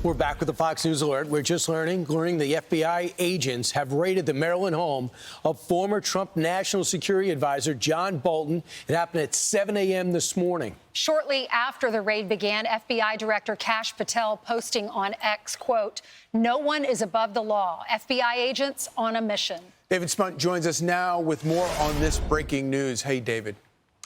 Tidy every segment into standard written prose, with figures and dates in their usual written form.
We're back with the Fox News Alert. We're just learning the FBI agents have raided the Maryland home of former Trump National Security Advisor John Bolton. It happened at 7 a.m. this morning. Shortly after the raid began, FBI Director Kash Patel posting on X, quote, "No one is above the law. FBI agents on a mission." David Spunt joins us now with more on this breaking news. Hey, David.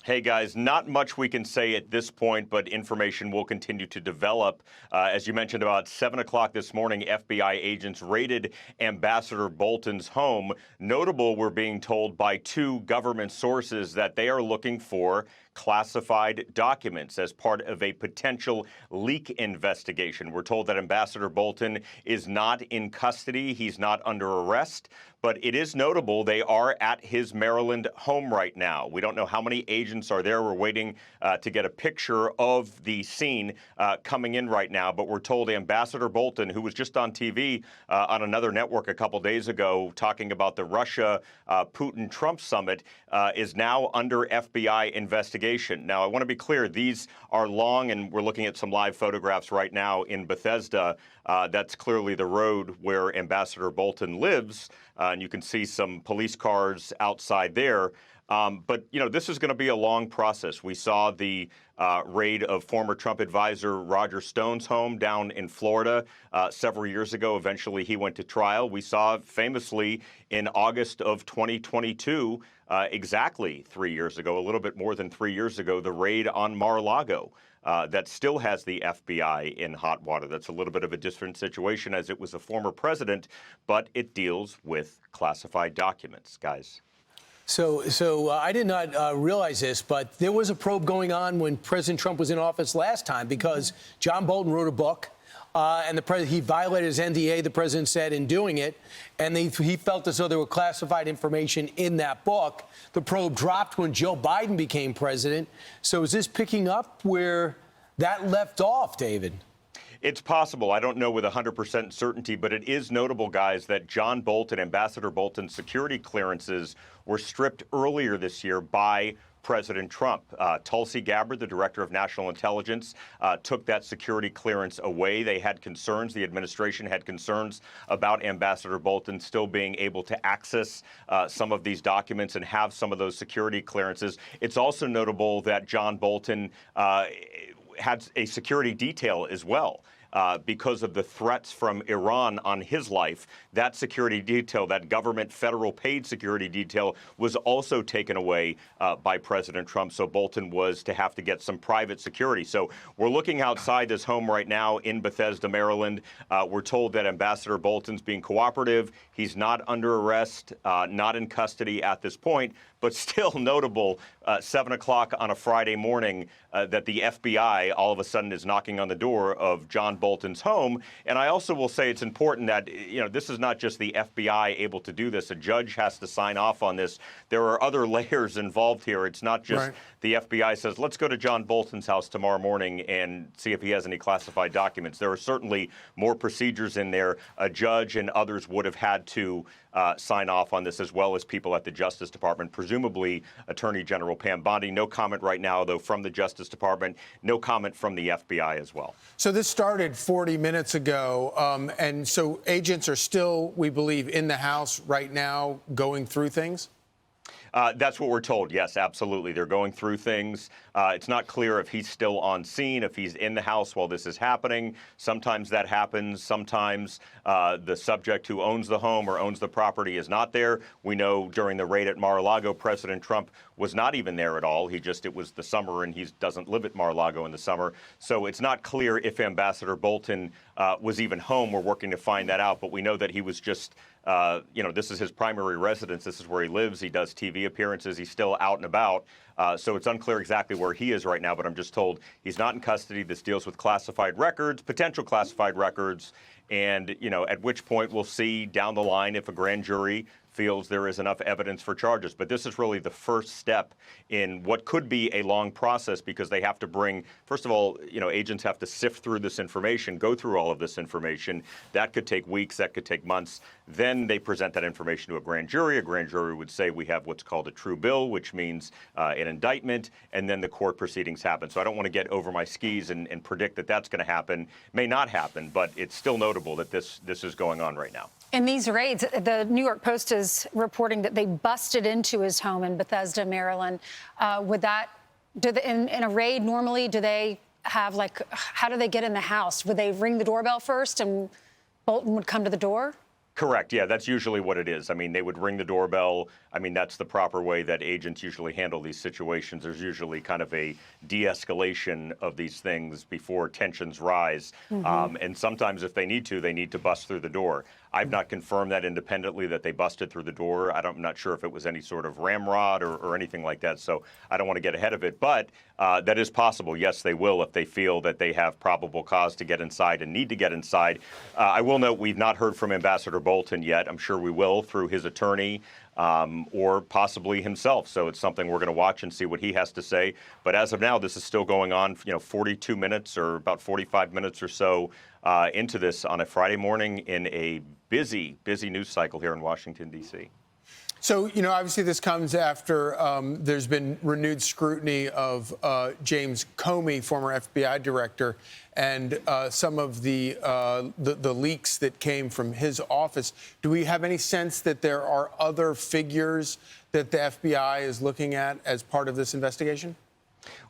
Hey, guys, not much we can say at this point, but information will continue to develop. As you mentioned, about 7 o'clock this morning, FBI agents raided Ambassador Bolton's home. Notable, we're being told by two government sources that they are looking for classified documents as part of a potential leak investigation. We're told that Ambassador Bolton is not in custody. He's not under arrest. But it is notable they are at his Maryland home right now. We don't know how many agents are there. We're waiting to get a picture of the scene coming in right now. But we're told Ambassador Bolton, who was just on TV on another network a couple days ago talking about the Russia-Putin-Trump summit, is now under FBI investigation. Now, I want to be clear. These are long, and we're looking at some live photographs right now in Bethesda. That's clearly the road where Ambassador Bolton lives. And you can see some police cars outside there. But, you know, this is going to be a long process. We saw the raid of former Trump advisor Roger Stone's home down in Florida several years ago. Eventually, he went to trial. We saw famously in August of 2022, exactly 3 years ago, a little bit more than 3 years ago, the raid on Mar-a-Lago. That still has the FBI in hot water. That's a little bit of a different situation as it was a former president, but it deals with classified documents, guys. So I did not realize this, but there was a probe going on when President Trump was in office last time because John Bolton wrote a book. And he violated his NDA, the president said, in doing it. And he felt as though there were classified information in that book. The probe dropped when Joe Biden became president. So is this picking up where that left off, David? It's possible. I don't know with 100% certainty, but it is notable, guys, that John Bolton, Ambassador Bolton's security clearances were stripped earlier this year by President Trump. Tulsi Gabbard, the director of national intelligence, took that security clearance away. They had concerns. The administration had concerns about Ambassador Bolton still being able to access some of these documents and have some of those security clearances. It's also notable that John Bolton had a security detail as well. Because of the threats from Iran on his life, that security detail, that government federal paid security detail, was also taken away by President Trump. So Bolton was to have to get some private security. So we're looking outside this home right now in Bethesda, Maryland. We're told that Ambassador Bolton's being cooperative. He's not under arrest, not in custody at this point, but still notable, 7 o'clock on a Friday morning, that the FBI all of a sudden is knocking on the door of John Bolton's home. And I also will say it's important that, you know, this is not just the FBI able to do this. A judge has to sign off on this. There are other layers involved here. It's not just the FBI says, let's go to John Bolton's house tomorrow morning and see if he has any classified documents. There are certainly more procedures in there. A judge and others would have had to sign off on this, as well as people at the Justice Department, presumably Attorney General Pam Bondi. No comment right now, though, from the Justice Department. No comment from the FBI as well. So this started 40 minutes ago, and so agents are still, we believe, in the house right now going through things? That's what we're told. Yes, absolutely. They're going through things. It's not clear if he's still on scene, if he's in the house while this is happening. Sometimes that happens. Sometimes the subject who owns the home or owns the property is not there. We know during the raid at Mar-a-Lago, President Trump was not even there at all. It was the summer, and he doesn't live at Mar-a-Lago in the summer. So it's not clear if Ambassador Bolton was even home. We're working to find that out. But we know that he was just this is his primary residence. This is where he lives. He does TV appearances. He's still out and about. So it's unclear exactly where he is right now, but I'm just told he's not in custody. This deals with classified records, potential classified records, And, at which point we'll see down the line if a grand jury feels there is enough evidence for charges. But this is really the first step in what could be a long process, because they have to bring, first of all, agents have to sift through this information, go through all of this information. That could take weeks, that could take months. Then they present that information to a grand jury. A grand jury would say we have what's called a true bill, which means an indictment, and then the court proceedings happen. So I don't want to get over my skis and predict that that's going to happen. May not happen, but it's still notable that this is going on right now. In these raids, the New York Post is reporting that they busted into his home in Bethesda, Maryland. In a raid normally, do they have how do they get in the house? Would they ring the doorbell first and Bolton would come to the door? Correct. Yeah, that's usually what it is. I mean, they would ring the doorbell. I mean, that's the proper way that agents usually handle these situations. There's usually kind of a de-escalation of these things before tensions rise. And sometimes if they need to bust through the door. I've not confirmed that independently that they busted through the door. I'm not sure if it was any sort of ramrod or anything like that, so I don't want to get ahead of it. But that is possible. Yes, they will if they feel that they have probable cause to get inside and need to get inside. I will note we've not heard from Ambassador Bolton yet. I'm sure we will through his attorney or possibly himself. So it's something we're going to watch and see what he has to say. But as of now, this is still going on, 42 minutes or about 45 minutes or so into this on a Friday morning in a busy news cycle here in Washington, D.C. So, obviously this comes after there's been renewed scrutiny of James Comey, former FBI director, and some of the leaks that came from his office. Do we have any sense that there are other figures that the FBI is looking at as part of this investigation?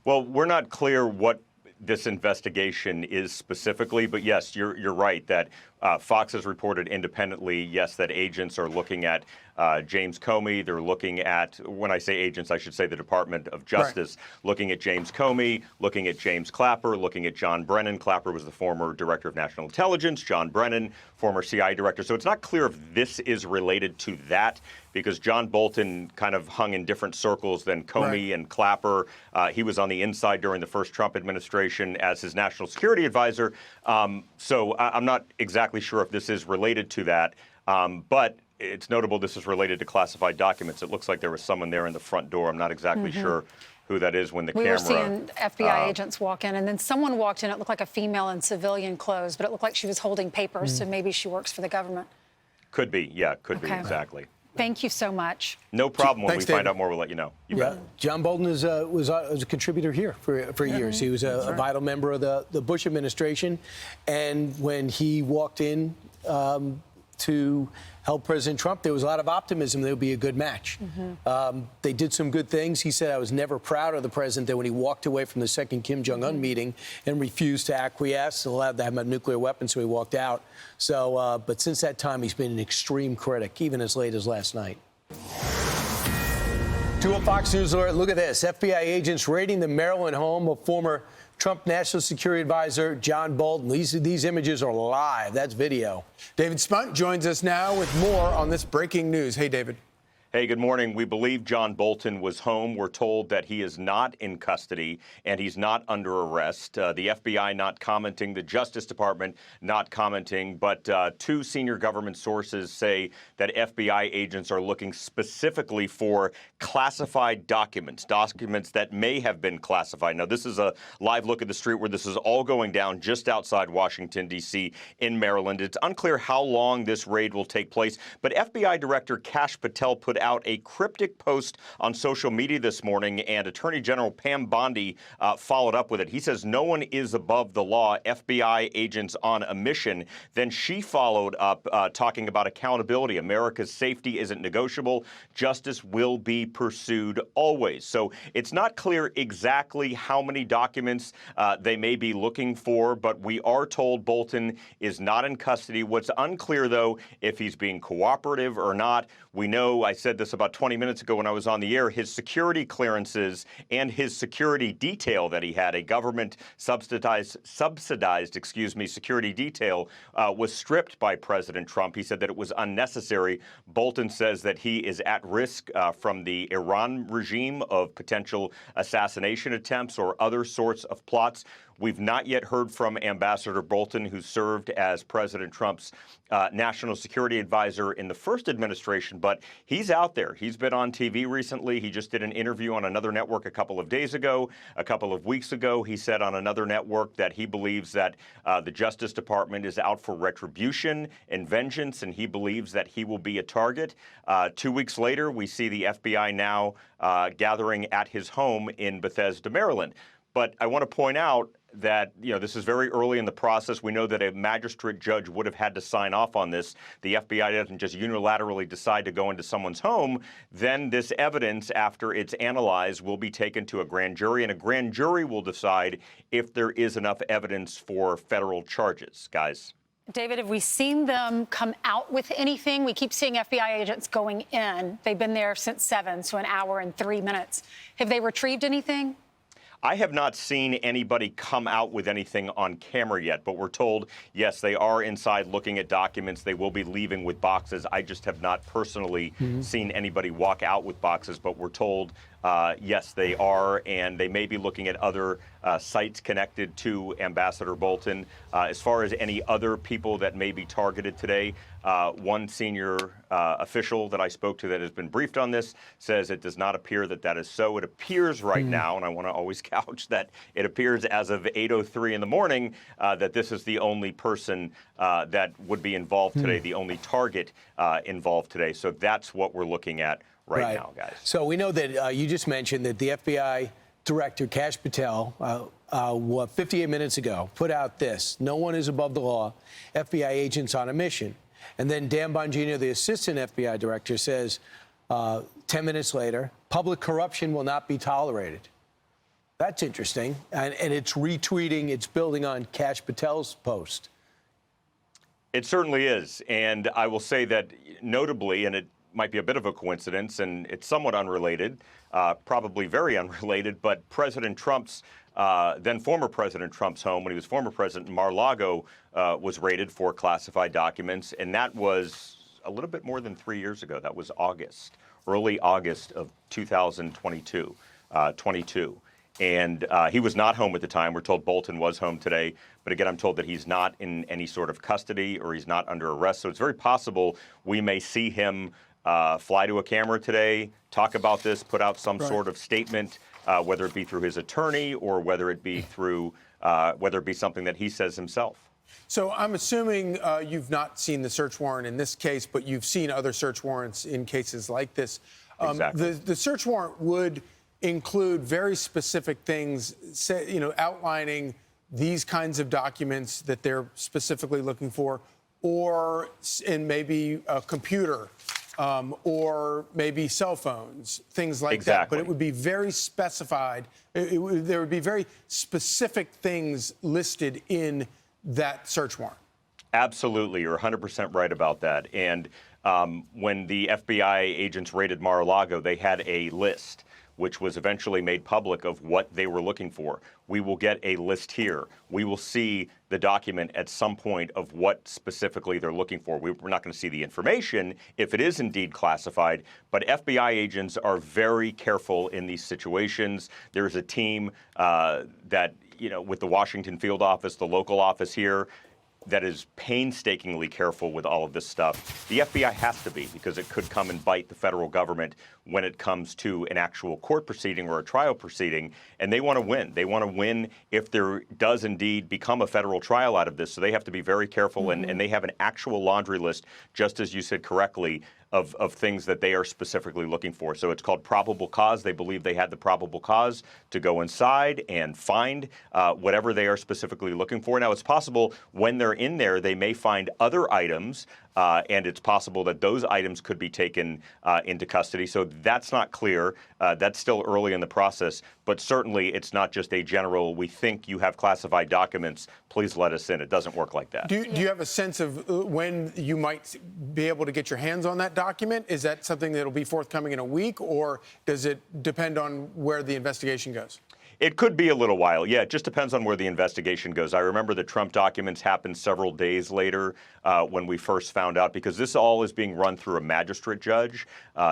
Well, we're not clear what this investigation is specifically, but yes, you're right that Fox has reported independently, yes, that agents are looking at James Comey. They're looking at, when I say agents, I should say the Department of Justice, looking at James Comey, looking at James Clapper, looking at John Brennan. Clapper was the former Director of National Intelligence, John Brennan, former CIA Director. So it's not clear if this is related to that, because John Bolton kind of hung in different circles than Comey and Clapper. He was on the inside during the first Trump administration as his national security advisor. So I'm not exactly sure if this is related to that, but it's notable this is related to classified documents. It looks like there was someone there in the front door. I'm not exactly sure who that is when the camera... We were seeing FBI agents walk in, and then someone walked in. It looked like a female in civilian clothes, but it looked like she was holding papers, so maybe she works for the government. Could be, yeah, could be, exactly. Thank you so much. No problem. When Thanks, we find David. out more, we'll let you know. You bet. John Bolton was a contributor here for years. He was a vital member of the Bush administration. And when he walked in to help President Trump, there was a lot of optimism there would be a good match. They did some good things. He said, I was never proud of the president that when he walked away from the second Kim Jong-un meeting and refused to acquiesce, allowed to have a nuclear weapon, so he walked out. So, but since that time, he's been an extreme critic, even as late as last night. To a Fox News alert, look at this. FBI agents raiding the Maryland home of former Trump National Security Advisor John Bolton. These images are live. That's video. David Spunt joins us now with more on this breaking news. Hey, David. Hey, good morning. We believe John Bolton was home. We're told that he is not in custody and he's not under arrest. The FBI not commenting, the Justice Department not commenting, but two senior government sources say that FBI agents are looking specifically for classified documents that may have been classified. Now, this is a live look at the street where this is all going down just outside Washington, D.C. in Maryland. It's unclear how long this raid will take place, but FBI Director Kash Patel put out a cryptic post on social media this morning, and Attorney General Pam Bondi followed up with it. He says no one is above the law, FBI agents on a mission. Then she followed up talking about accountability. America's safety isn't negotiable. Justice will be pursued always. So it's not clear exactly how many documents they may be looking for, but we are told Bolton is not in custody. What's unclear, though, if he's being cooperative or not. We know, I said this about 20 minutes ago when I was on the air, his security clearances and his security detail that he had, a government subsidized security detail, was stripped by President Trump. He said that it was unnecessary. Bolton says that he is at risk from the Iran regime of potential assassination attempts or other sorts of plots. We've not yet heard from Ambassador Bolton, who served as President Trump's national security advisor in the first administration, but he's out there. He's been on TV recently. He just did an interview on another network a couple of days ago. A couple of weeks ago, he said on another network that he believes that the Justice Department is out for retribution and vengeance, and he believes that he will be a target. 2 weeks later, we see the FBI now gathering at his home in Bethesda, Maryland. But I want to point out that, this is very early in the process. We know that a magistrate judge would have had to sign off on this. The FBI doesn't just unilaterally decide to go into someone's home. Then this evidence, after it's analyzed, will be taken to a grand jury, and a grand jury will decide if there is enough evidence for federal charges. Guys. David, have we seen them come out with anything? We keep seeing FBI agents going in. They've been there since 7, so an hour and 3 minutes. Have they retrieved anything? I have not seen anybody come out with anything on camera yet, but we're told, yes, they are inside looking at documents. They will be leaving with boxes. I just have not personally seen anybody walk out with boxes, but we're told, yes, they are, and they may be looking at other sites connected to Ambassador Bolton. As far as any other people that may be targeted today, one senior official that I spoke to that has been briefed on this says it does not appear that that is so. It appears right now, and I want to always couch that it appears as of 8:03 in the morning that this is the only person that would be involved today, the only target involved today. So that's what we're looking at right now, guys. So we know that you just mentioned that the FBI Director Kash Patel, 58 minutes ago, put out this: "No one is above the law. FBI agents on a mission." And then Dan Bongino, the Assistant FBI Director, says 10 minutes later, "Public corruption will not be tolerated." That's interesting. And it's retweeting, it's building on Kash Patel's post. It certainly is. And I will say that notably, and it might be a bit of a coincidence, and it's somewhat unrelated, probably very unrelated, but President Trump's, then former President Trump's home, when he was former president, Mar-a-Lago, was raided for classified documents, and that was a little bit more than 3 years ago. That was August, early August of 2022. And he was not home at the time. We're told Bolton was home today. But again, I'm told that he's not in any sort of custody or he's not under arrest. So it's very possible we may see him fly to a camera today, talk about this, put out some sort of statement, whether it be through his attorney or whether it be through whether it be something that he says himself. So I'm assuming you've not seen the search warrant in this case, but you've seen other search warrants in cases like this. Exactly. The search warrant would include very specific things, outlining these kinds of documents that they're specifically looking for, or in maybe a computer, or maybe cell phones, things like that. But it would be very specified. There would be very specific things listed in that search warrant. Absolutely. You're 100% right about that. And when the FBI agents raided Mar-a-Lago, they had a list which was eventually made public of what they were looking for. We will get a list here. We will see the document at some point of what specifically they're looking for. We're not going to see the information if it is indeed classified, but FBI agents are very careful in these situations. There's a team that, with the Washington field office, the local office here, that is painstakingly careful with all of this stuff. The FBI has to be, because it could come and bite the federal government when it comes to an actual court proceeding or a trial proceeding, and they want to win. They want to win if there does indeed become a federal trial out of this, so they have to be very careful, and they have an actual laundry list, just as you said correctly, of things that they are specifically looking for. So it's called probable cause. They believe they had the probable cause to go inside and find whatever they are specifically looking for. Now, it's possible when they're in there, they may find other items, and it's possible that those items could be taken into custody. So that's not clear. That's still early in the process. But certainly, it's not just a general, we think you have classified documents, please let us in. It doesn't work like that. Do you have a sense of when you might be able to get your hands on that document? Is that something that will be forthcoming in a week, or does it depend on where the investigation goes? It could be a little while. Yeah, it just depends on where the investigation goes. I remember the Trump documents happened several days later when we first found out, because this all is being run through a magistrate judge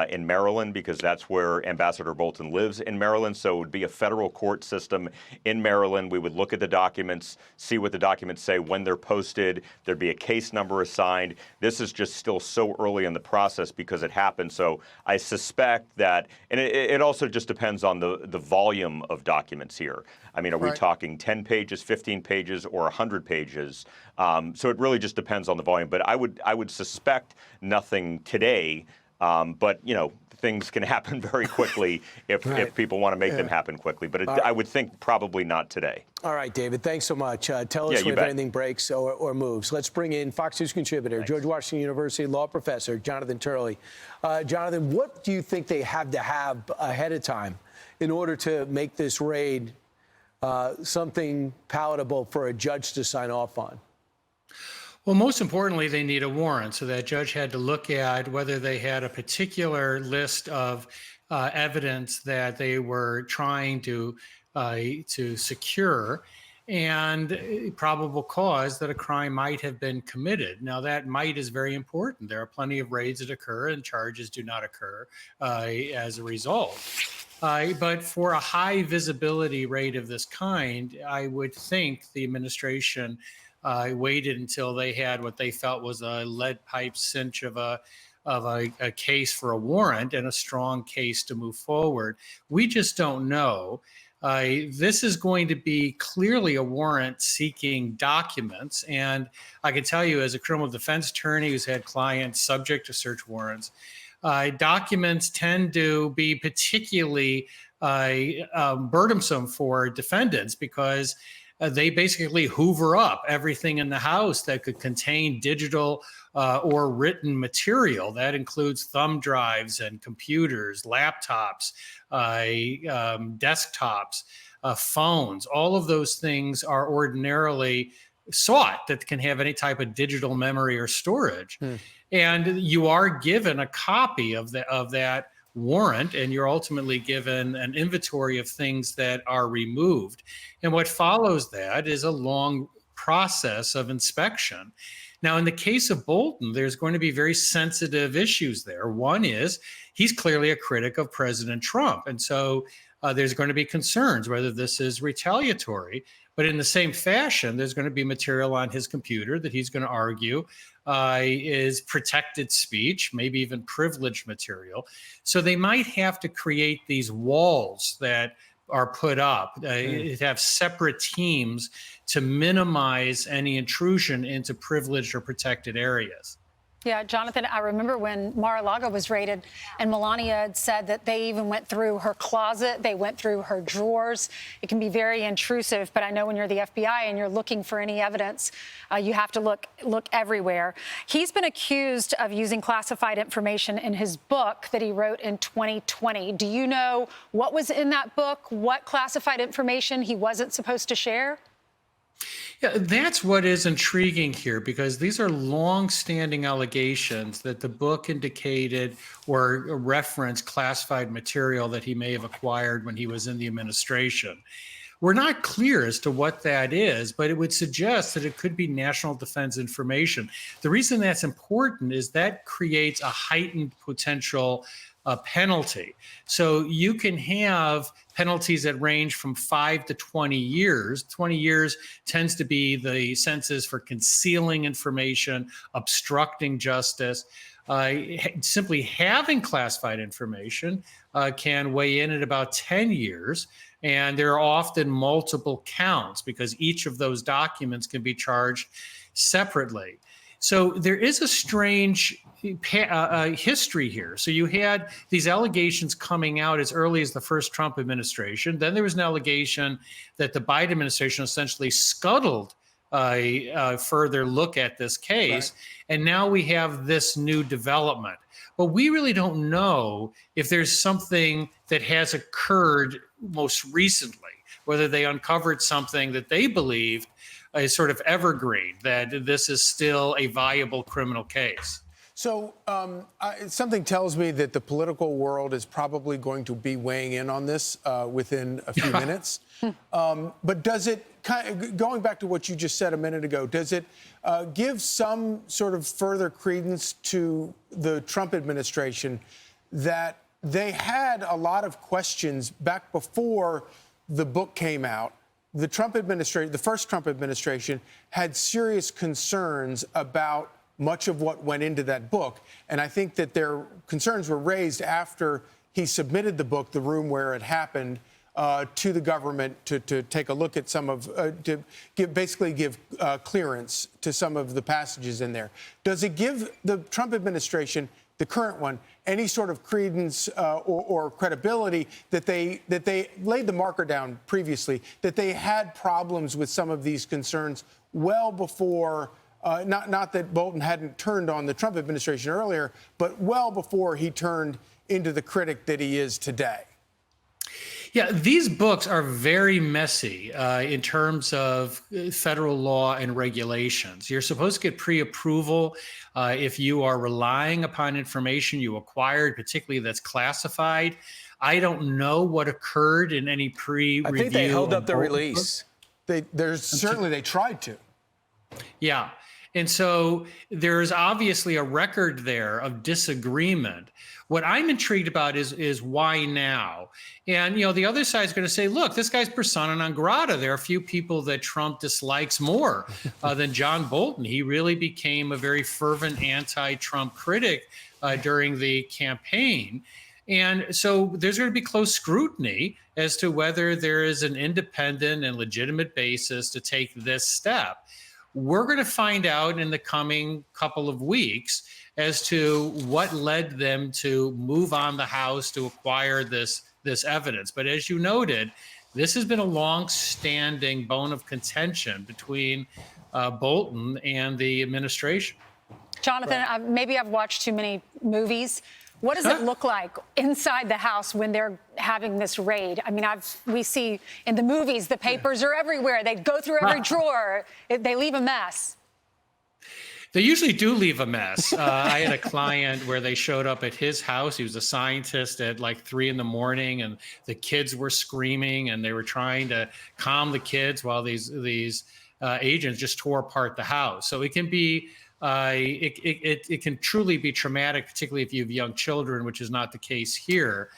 in Maryland, because that's where Ambassador Bolton lives in Maryland. So it would be a federal court system in Maryland. We would look at the documents, see what the documents say when they're posted. There'd be a case number assigned. This is just still so early in the process because it happened. So I suspect that, and it also just depends on the volume of documents here. I mean, are we talking 10 pages, 15 pages, or 100 pages? So it really just depends on the volume. But I would suspect nothing today. But things can happen very quickly if people want to make them happen quickly. But I would think probably not today. All right, David, thanks so much. Tell us if anything breaks or moves. Let's bring in Fox News contributor, George Washington University law professor, Jonathan Turley. Jonathan, what do you think they have to have ahead of time in order to make this raid something palatable for a judge to sign off on? Well, most importantly, they need a warrant. So that judge had to look at whether they had a particular list of evidence that they were trying to secure, and probable cause that a crime might have been committed. Now, that might is very important. There are plenty of raids that occur and charges do not occur as a result. But for a high visibility raid of this kind, I would think the administration waited until they had what they felt was a lead pipe cinch of a case for a warrant and a strong case to move forward. We just don't know. This is going to be clearly a warrant seeking documents. And I can tell you, as a criminal defense attorney who's had clients subject to search warrants, documents tend to be particularly burdensome for defendants, because they basically hoover up everything in the house that could contain digital or written material. That includes thumb drives and computers, laptops, desktops, phones. All of those things are ordinarily sought that can have any type of digital memory or storage. And you are given a copy of that warrant, and you're ultimately given an inventory of things that are removed. And what follows that is a long process of inspection. Now, in the case of Bolton, there's going to be very sensitive issues there. One is he's clearly a critic of President Trump. And so there's going to be concerns whether this is retaliatory. But in the same fashion, there's going to be material on his computer that he's going to argue is protected speech, maybe even privileged material. So they might have to create these walls that are put up, have separate teams to minimize any intrusion into privileged or protected areas. Yeah, Jonathan, I remember when Mar-a-Lago was raided and Melania had said that they even went through her closet, they went through her drawers. It can be very intrusive, but I know when you're the FBI and you're looking for any evidence, you have to look everywhere. He's been accused of using classified information in his book that he wrote in 2020. Do you know what was in that book, what classified information he wasn't supposed to share? Yeah, that's what is intriguing here, because these are long-standing allegations that the book indicated or referenced classified material that he may have acquired when he was in the administration. We're not clear as to what that is, but it would suggest that it could be national defense information. The reason that's important is that creates a heightened potential penalty. So you can have penalties that range from 5 to 20 years. 20 years tends to be the sentences for concealing information, obstructing justice. Simply having classified information can weigh in at about 10 years. And there are often multiple counts because each of those documents can be charged separately. So there is a strange history here. So you had these allegations coming out as early as the first Trump administration. Then there was an allegation that the Biden administration essentially scuttled a further look at this case. Right. And now we have this new development. But we really don't know if there's something that has occurred most recently, whether they uncovered something that they believed is sort of evergreen, that this is still a viable criminal case. So something tells me that the political world is probably going to be weighing in on this within a few minutes. But does it, going back to what you just said a minute ago, does it give some sort of further credence to the Trump administration that they had a lot of questions back before the book came out? The Trump administration, the first Trump administration, had serious concerns about much of what went into that book. And I think that their concerns were raised after he submitted the book, The Room Where It Happened, to the government to take a look at some of, to basically give clearance to some of the passages in there. Does it give the Trump administration, the current one, any sort of credence or credibility that they laid the marker down previously, that they had problems with some of these concerns well before, not that Bolton hadn't turned on the Trump administration earlier, but well before he turned into the critic that he is today? Yeah, these books are very messy in terms of federal law and regulations. You're supposed to get pre-approval if you are relying upon information you acquired, particularly that's classified. I don't know what occurred in any pre-review. I think they held up the release. They tried to. Yeah. And so there's obviously a record there of disagreement. What I'm intrigued about is why now? And, you know, the other side is going to say, look, this guy's persona non grata. There are a few people that Trump dislikes more than John Bolton. He really became a very fervent anti-Trump critic during the campaign. And so there's going to be close scrutiny as to whether there is an independent and legitimate basis to take this step. We're going to find out in the coming couple of weeks as to what led them to move on the House to acquire this evidence. But as you noted, this has been a long-standing bone of contention between Bolton and the administration. Jonathan, maybe I've watched too many movies. What does it look like inside the House when they're having this raid? I mean, we see in the movies, the papers are everywhere. They go through every drawer. They leave a mess. They usually do leave a mess. I had a client where they showed up at his house. He was a scientist at like 3 a.m. and the kids were screaming and they were trying to calm the kids while these agents just tore apart the house. So it can be it can truly be traumatic, particularly if you have young children, which is not the case here.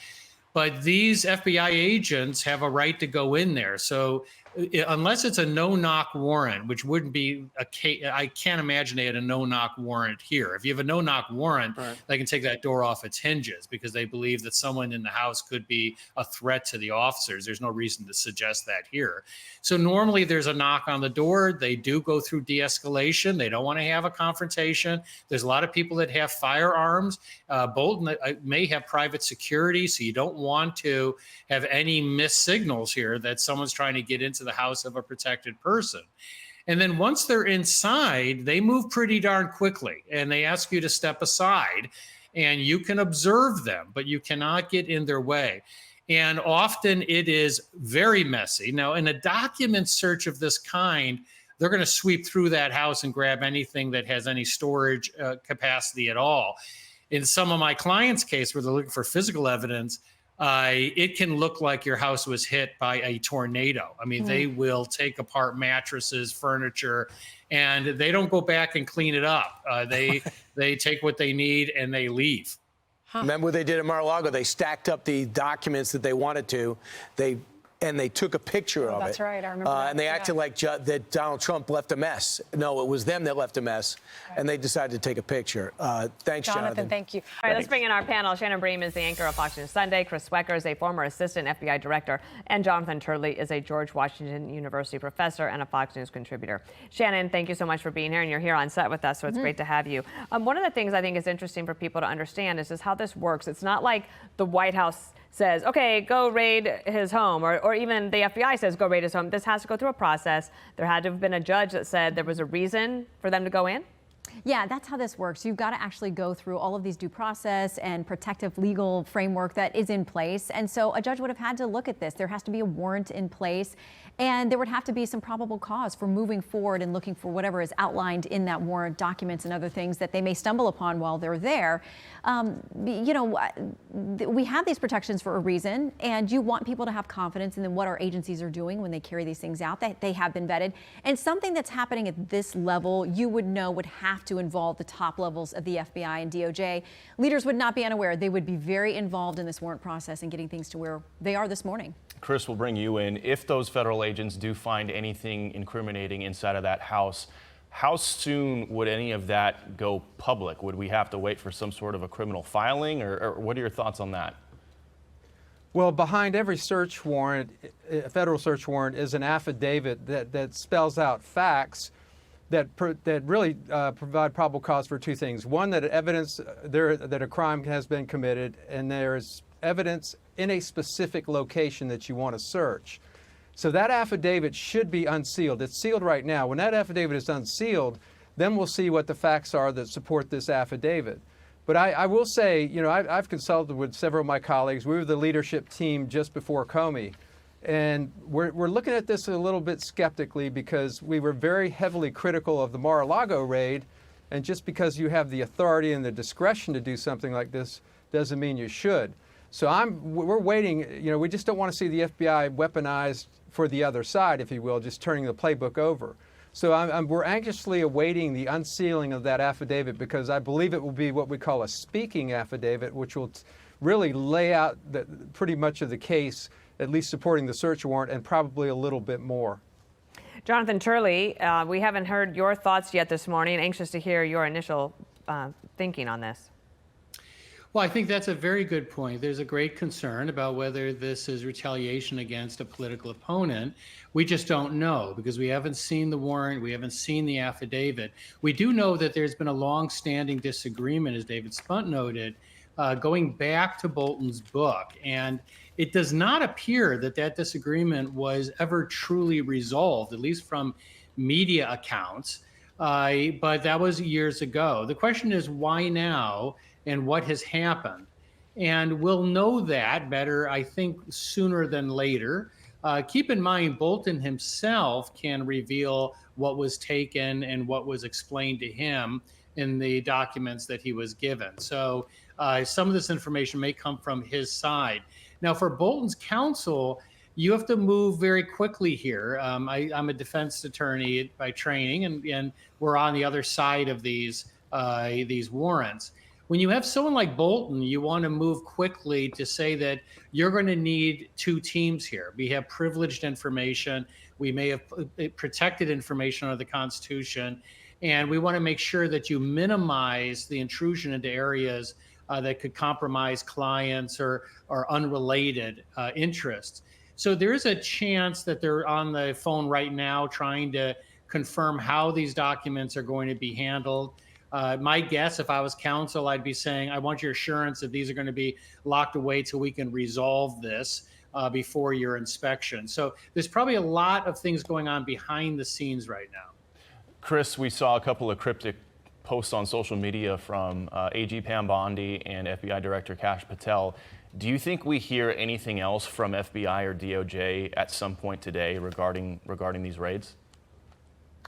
But these FBI agents have a right to go in there. So unless it's a no-knock warrant, which wouldn't be a case, I can't imagine they had a no-knock warrant here. If you have a no-knock warrant, they can take that door off its hinges because they believe that someone in the house could be a threat to the officers. There's no reason to suggest that here. So normally there's a knock on the door. They do go through de-escalation. They don't want to have a confrontation. There's a lot of people that have firearms. Bolton may have private security, so you don't want to have any missed signals here that someone's trying to get into the house of a protected person. And then once they're inside, they move pretty darn quickly and they ask you to step aside and you can observe them, but you cannot get in their way. And often it is very messy. Now, in a document search of this kind, they're going to sweep through that house and grab anything that has any storage capacity at all. In some of my clients' case where they're looking for physical evidence, it can look like your house was hit by a tornado. I mean, they will take apart mattresses, furniture, and they don't go back and clean it up. They take what they need and they leave. Remember what they did at Mar-a-Lago? They stacked up the documents that they wanted to. They took a picture of it. That's right, I remember that. And they acted like that Donald Trump left a mess. No, it was them that left a mess, and they decided to take a picture. Thanks, Jonathan. Thank you. All right, let's bring in our panel. Shannon Bream is the anchor of Fox News Sunday. Chris Wecker is a former assistant FBI director. And Jonathan Turley is a George Washington University professor and a Fox News contributor. Shannon, thank you so much for being here, and you're here on set with us, so it's great to have you. One of the things I think is interesting for people to understand is just how this works. It's not like the White House says, okay, go raid his home, or even the FBI says, go raid his home. This has to go through a process. There had to have been a judge that said there was a reason for them to go in. Yeah, that's how this works. You've got to actually go through all of these due process and protective legal framework that is in place. And so a judge would have had to look at this. There has to be a warrant in place, and there would have to be some probable cause for moving forward and looking for whatever is outlined in that warrant, documents and other things that they may stumble upon while they're there. You know, we have these protections for a reason, and you want people to have confidence in what our agencies are doing when they carry these things out, that they have been vetted. And something that's happening at this level, you would know would have to involve the top levels of the FBI and DOJ. Leaders would not be unaware. They would be very involved in this warrant process and getting things to where they are this morning. Chris, we'll bring you in. If those federal agents do find anything incriminating inside of that house, how soon would any of that go public? Would we have to wait for some sort of a criminal filing, or what are your thoughts on that? Well, behind every search warrant, a federal search warrant, is an affidavit that spells out facts that really provide probable cause for two things. One, that evidence that a crime has been committed, and there's evidence in a specific location that you want to search. So that affidavit should be unsealed. It's sealed right now. When that affidavit is unsealed, then we'll see what the facts are that support this affidavit. But I will say, you know, I've consulted with several of my colleagues. We were the leadership team just before Comey. And we're looking at this a little bit skeptically because we were very heavily critical of the Mar-a-Lago raid. And just because you have the authority and the discretion to do something like this doesn't mean you should. So we're waiting. You know, we just don't want to see the FBI weaponized for the other side, if you will, just turning the playbook over. So we're anxiously awaiting the unsealing of that affidavit, because I believe it will be what we call a speaking affidavit, which will really lay out pretty much of the case, at least supporting the search warrant, and probably a little bit more. Jonathan Turley, we haven't heard your thoughts yet this morning. Anxious to hear your initial thinking on this. Well, I think that's a very good point. There's a great concern about whether this is retaliation against a political opponent. We just don't know, because we haven't seen the warrant, we haven't seen the affidavit. We do know that there's been a long-standing disagreement, as David Spunt noted, going back to Bolton's book. And it does not appear that that disagreement was ever truly resolved, at least from media accounts. But that was years ago. The question is, why now? And what has happened. And we'll know that better, I think, sooner than later. Keep in mind, Bolton himself can reveal what was taken and what was explained to him in the documents that he was given. So some of this information may come from his side. Now, for Bolton's counsel, you have to move very quickly here. I'm a defense attorney by training, and we're on the other side of these warrants. When you have someone like Bolton, you want to move quickly to say that you're going to need two teams here. We have privileged information. We may have protected information under the Constitution. And we want to make sure that you minimize the intrusion into areas that could compromise clients or unrelated interests. So there is a chance that they're on the phone right now trying to confirm how these documents are going to be handled. My guess, if I was counsel, I'd be saying, I want your assurance that these are going to be locked away till we can resolve this before your inspection. So there's probably a lot of things going on behind the scenes right now. Chris, we saw a couple of cryptic posts on social media from AG Pam Bondi and FBI Director Kash Patel. Do you think we hear anything else from FBI or DOJ at some point today regarding these raids?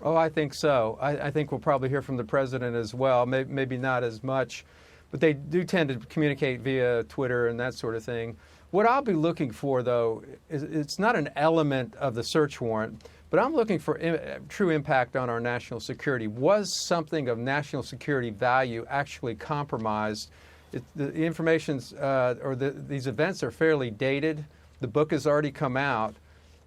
Oh, I think so. I think we'll probably hear from the president as well, maybe not as much, but they do tend to communicate via Twitter and that sort of thing. What I'll be looking for, though, is it's not an element of the search warrant, but I'm looking for true impact on our national security. Was something of national security value actually compromised? The information's, these events are fairly dated. The book has already come out.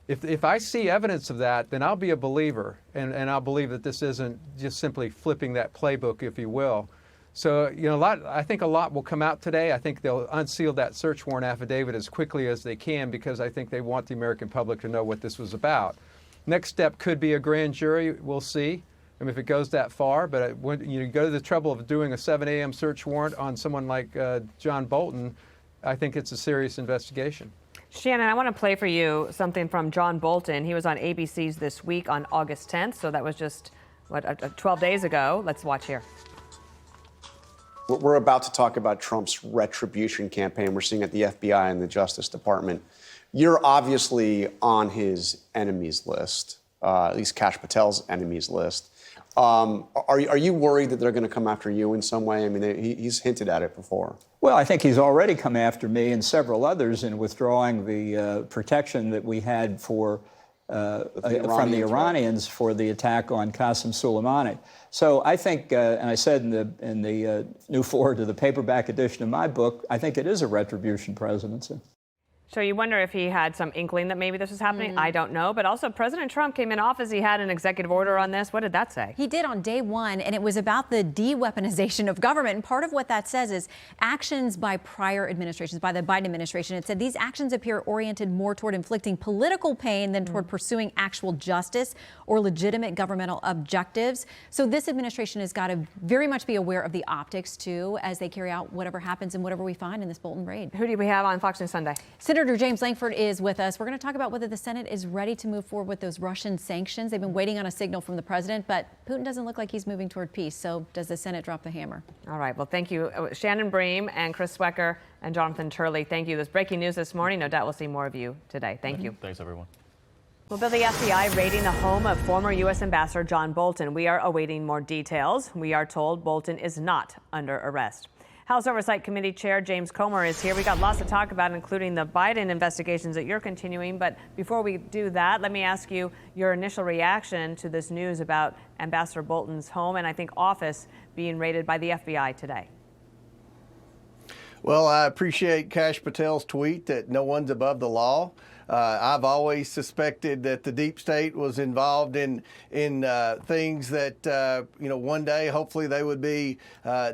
If I see evidence of that, then I'll be a believer, and I'll believe that this isn't just simply flipping that playbook, if you will. So, you know, I think a lot will come out today. I think they'll unseal that search warrant affidavit as quickly as they can, because I think they want the American public to know what this was about. Next step could be a grand jury. We'll see. I mean, if it goes that far. But when you go to the trouble of doing a 7 a.m. search warrant on someone like John Bolton, I think it's a serious investigation. Shannon, I want to play for you something from John Bolton. He was on ABC's This Week on August 10th, so that was just what, 12 days ago. Let's watch here. We're about to talk about Trump's retribution campaign we're seeing at the FBI and the Justice Department. You're obviously on his enemies list, at least Kash Patel's enemies list. Are you worried that they're going to come after you in some way? I mean, he's hinted at it before. Well, I think he's already come after me and several others in withdrawing the protection that we had for from the Iranians for the attack on Qasem Soleimani. So I think, and I said in the new forward to the paperback edition of my book, I think it is a retribution presidency. So you wonder if he had some inkling that maybe this was happening. I don't know. But also President Trump came in office. He had an executive order on this. What did that say? He did on day one, and it was about the de-weaponization of government. And part of what that says is actions by prior administrations, by the Biden administration. It said these actions appear oriented more toward inflicting political pain than toward pursuing actual justice or legitimate governmental objectives. So this administration has got to very much be aware of the optics, too, as they carry out whatever happens and whatever we find in this Bolton raid. Who do we have on Fox News Sunday? Senator James Lankford is with us. We're going to talk about whether the Senate is ready to move forward with those Russian sanctions. They've been waiting on a signal from the president, but Putin doesn't look like he's moving toward peace. So does the Senate drop the hammer? All right. Well, thank you, Shannon Bream and Chris Swecker and Jonathan Turley. Thank you. This breaking news this morning. No doubt we'll see more of you today. Thank you. Thanks, everyone. Well, Bill, the FBI raiding the home of former U.S. Ambassador John Bolton. We are awaiting more details. We are told Bolton is not under arrest. House Oversight Committee Chair James Comer is here. We got lots to talk about, including the Biden investigations that you're continuing. But before we do that, let me ask you your initial reaction to this news about Ambassador Bolton's home and I think office being raided by the FBI today. Well, I appreciate Kash Patel's tweet that no one's above the law. I've always suspected that the deep state was involved in things that, one day hopefully they would be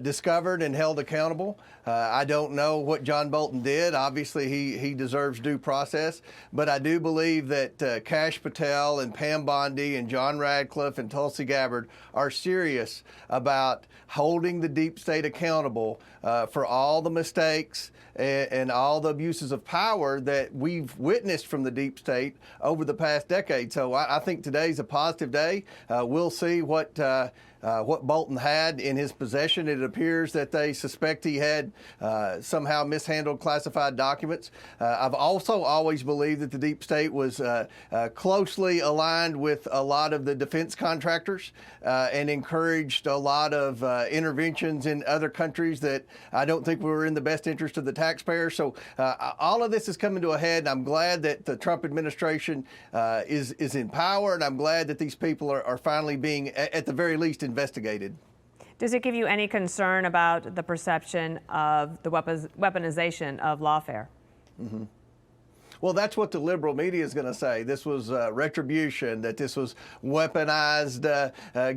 discovered and held accountable. I don't know what John Bolton did. Obviously, he deserves due process. But I do believe that Kash Patel and Pam Bondi and John Radcliffe and Tulsi Gabbard are serious about holding the deep state accountable for all the mistakes and all the abuses of power that we've witnessed from the deep state over the past decade. So I think today's a positive day. We'll see what Bolton had in his possession. It appears that they suspect he had somehow mishandled classified documents. I've also always believed that the deep state was closely aligned with a lot of the defense contractors and encouraged a lot of interventions in other countries that I don't think were in the best interest of the taxpayer. So all of this is coming to a head, and I'm glad that the Trump administration is in power, and I'm glad that these people are finally being, at the very least, investigated. Does it give you any concern about the perception of the weaponization of lawfare? Mm-hmm. Well, that's what the liberal media is going to say. This was retribution, that this was weaponized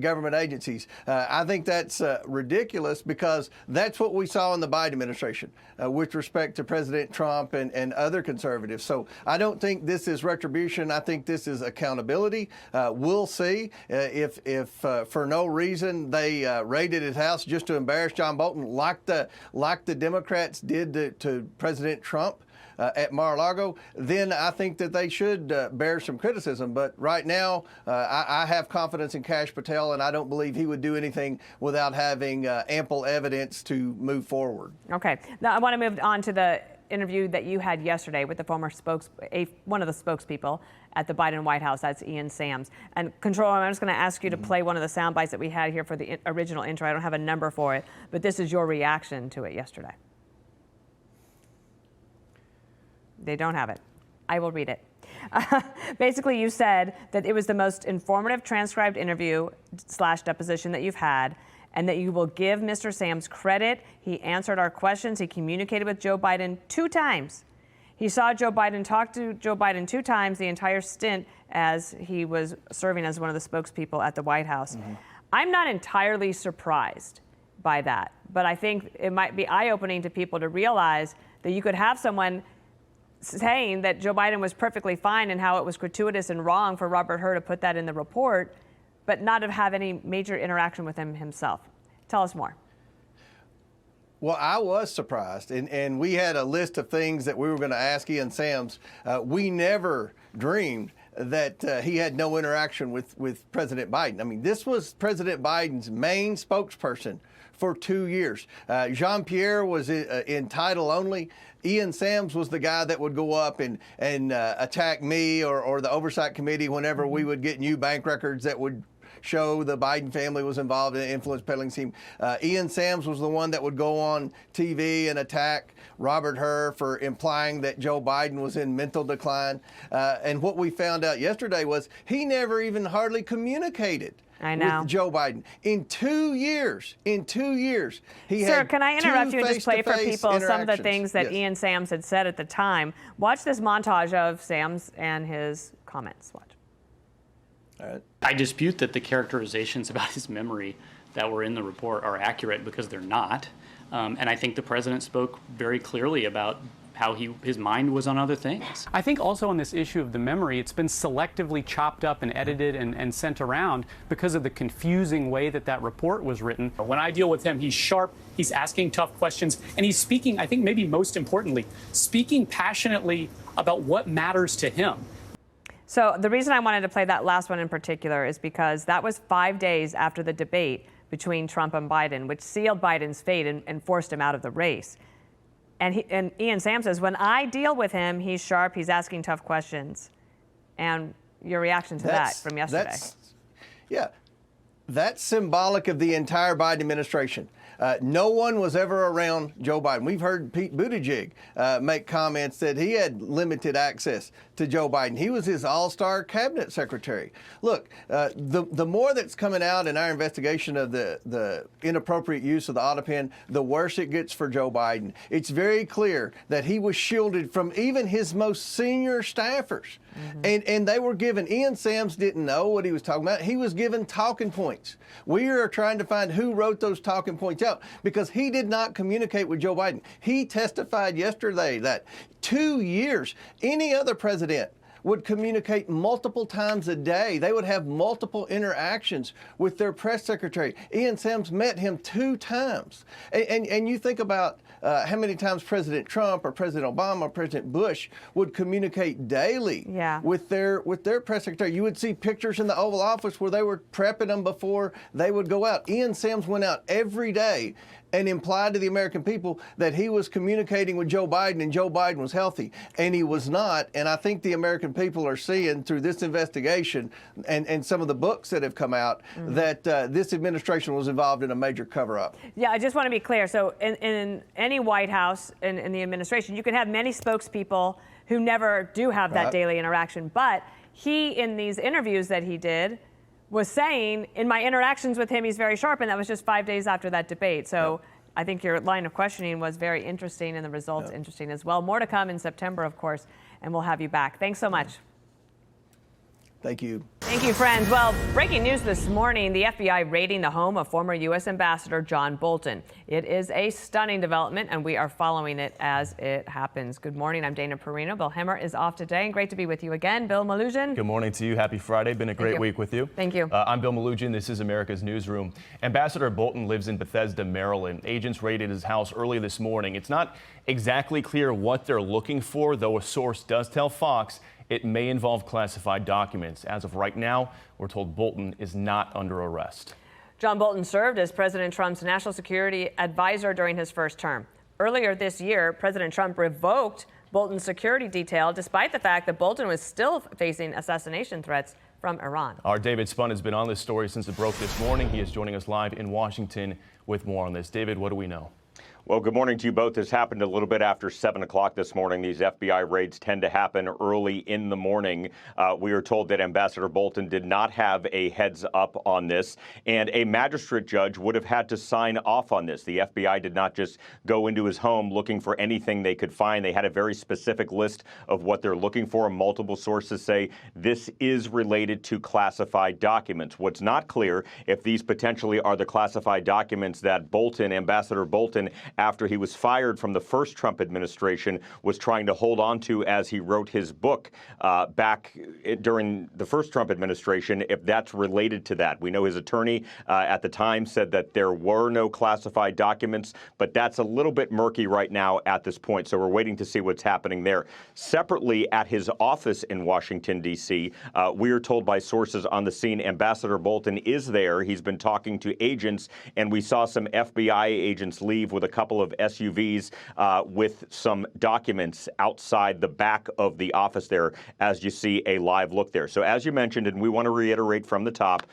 government agencies. I think that's ridiculous because that's what we saw in the Biden administration with respect to President Trump and other conservatives. So I don't think this is retribution. I think this is accountability. We'll see if for no reason they raided his house just to embarrass John Bolton like the Democrats did to President Trump. At Mar-a-Lago, then I think that they should bear some criticism. But right now, I have confidence in Kash Patel, and I don't believe he would do anything without having ample evidence to move forward. Okay. Now, I want to move on to the interview that you had yesterday with the former one of the spokespeople at the Biden White House. That's Ian Sams. And Controller, I'm just going to ask you to play one of the sound bites that we had here for the original intro. I don't have a number for it, but this is your reaction to it yesterday. They don't have it. I will read it. Basically, you said that it was the most informative transcribed interview / deposition that you've had, and that you will give Mr. Sams credit. He answered our questions. He communicated with Joe Biden 2 times. He saw Joe Biden, talk to Joe Biden 2 times the entire stint as he was serving as one of the spokespeople at the White House. Mm-hmm. I'm not entirely surprised by that, but I think it might be eye-opening to people to realize that you could have someone saying that Joe Biden was perfectly fine and how it was gratuitous and wrong for Robert Hur to put that in the report, but not to have any major interaction with him himself. Tell us more. Well, I was surprised, and we had a list of things that we were going to ask Ian Sams. We never dreamed that he had no interaction with President Biden. I mean, this was President Biden's main spokesperson for 2 years. Jean-Pierre was in title only. Ian Sams was the guy that would go up and attack me or the Oversight Committee whenever we would get new bank records that would show the Biden family was involved in an influence peddling scheme. Ian Sams was the one that would go on TV and attack Robert Hur for implying that Joe Biden was in mental decline. And what we found out yesterday was he never even hardly communicated with Joe Biden. In 2 years, he Sir, had can I interrupt you and just play for face-to-face people some of the interactions. things that Yes. Ian Sams had said at the time? Watch this montage of Sams and his comments. Watch. All right. I dispute that the characterizations about his memory that were in the report are accurate because they're not. And I think the president spoke very clearly about how his mind was on other things. I think also on this issue of the memory, it's been selectively chopped up and edited and sent around because of the confusing way that report was written. When I deal with him, he's sharp, he's asking tough questions, and he's speaking, I think maybe most importantly, speaking passionately about what matters to him. So the reason I wanted to play that last one in particular is because that was 5 days after the debate between Trump and Biden, which sealed Biden's fate and forced him out of the race. And Ian Sams says, when I deal with him, he's sharp, he's asking tough questions. And your reaction to that from yesterday? That's symbolic of the entire Biden administration. No one was ever around Joe Biden. We've heard Pete Buttigieg make comments that he had limited access to Joe Biden. He was his all-star cabinet secretary. Look, the more that's coming out in our investigation of the inappropriate use of the auto pen, the worse it gets for Joe Biden. It's very clear that he was shielded from even his most senior staffers. And they were given, Ian Sams didn't know what he was talking about. He was given talking points. We are trying to find who wrote those talking points out because he did not communicate with Joe Biden. He testified yesterday that 2 years, any other president would communicate multiple times a day. They would have multiple interactions with their press secretary. Ian Sams met him 2 times. And you think about how many times President Trump or President Obama or President Bush would communicate daily with their press secretary. You would see pictures in the Oval Office where they were prepping them before they would go out. Ian Sams went out every day and implied to the American people that he was communicating with Joe Biden and Joe Biden was healthy. And he was not. And I think the American people are seeing through this investigation and some of the books that have come out that this administration was involved in a major cover-up. Yeah, I just want to be clear. So in any White House and in the administration, you can have many spokespeople who never do have that daily interaction. But he, in these interviews that he did, was saying, in my interactions with him, he's very sharp, and that was just 5 days after that debate. So I think your line of questioning was very interesting, and the results interesting as well. More to come in September, of course, and we'll have you back. Thanks so much. Thank you. Thank you, friends. Well, breaking news this morning, the FBI raiding the home of former U.S. Ambassador John Bolton. It is a stunning development, and we are following it as it happens. Good morning. I'm Dana Perino. Bill Hemmer is off today, and great to be with you again. Bill Malugin. Good morning to you. Happy Friday. Been a great week with you. Thank you. I'm Bill Malugin. This is America's Newsroom. Ambassador Bolton lives in Bethesda, Maryland. Agents raided his house early this morning. It's not exactly clear what they're looking for, though a source does tell Fox it may involve classified documents. As of right now, we're told Bolton is not under arrest. John Bolton served as President Trump's national security advisor during his first term. Earlier this year, President Trump revoked Bolton's security detail, despite the fact that Bolton was still facing assassination threats from Iran. Our David Spunt has been on this story since it broke this morning. He is joining us live in Washington with more on this. David, what do we know? Well, good morning to you both. This happened a little bit after 7 o'clock this morning. These FBI raids tend to happen early in the morning. We are told that Ambassador Bolton did not have a heads up on this, and a magistrate judge would have had to sign off on this. The FBI did not just go into his home looking for anything they could find. They had a very specific list of what they're looking for. Multiple sources say this is related to classified documents. What's not clear if these potentially are the classified documents that Bolton, Ambassador Bolton, after he was fired from the first Trump administration, was trying to hold on to as he wrote his book back during the first Trump administration, if that's related to that. We know his attorney at the time said that there were no classified documents, but that's a little bit murky right now at this point. So we're waiting to see what's happening there. Separately, at his office in Washington, D.C., we are told by sources on the scene Ambassador Bolton is there. He's been talking to agents, and we saw some FBI agents leave with a couple of SUVs with some documents outside the back of the office there, as you see a live look there. So as you mentioned, and we want to reiterate from the top,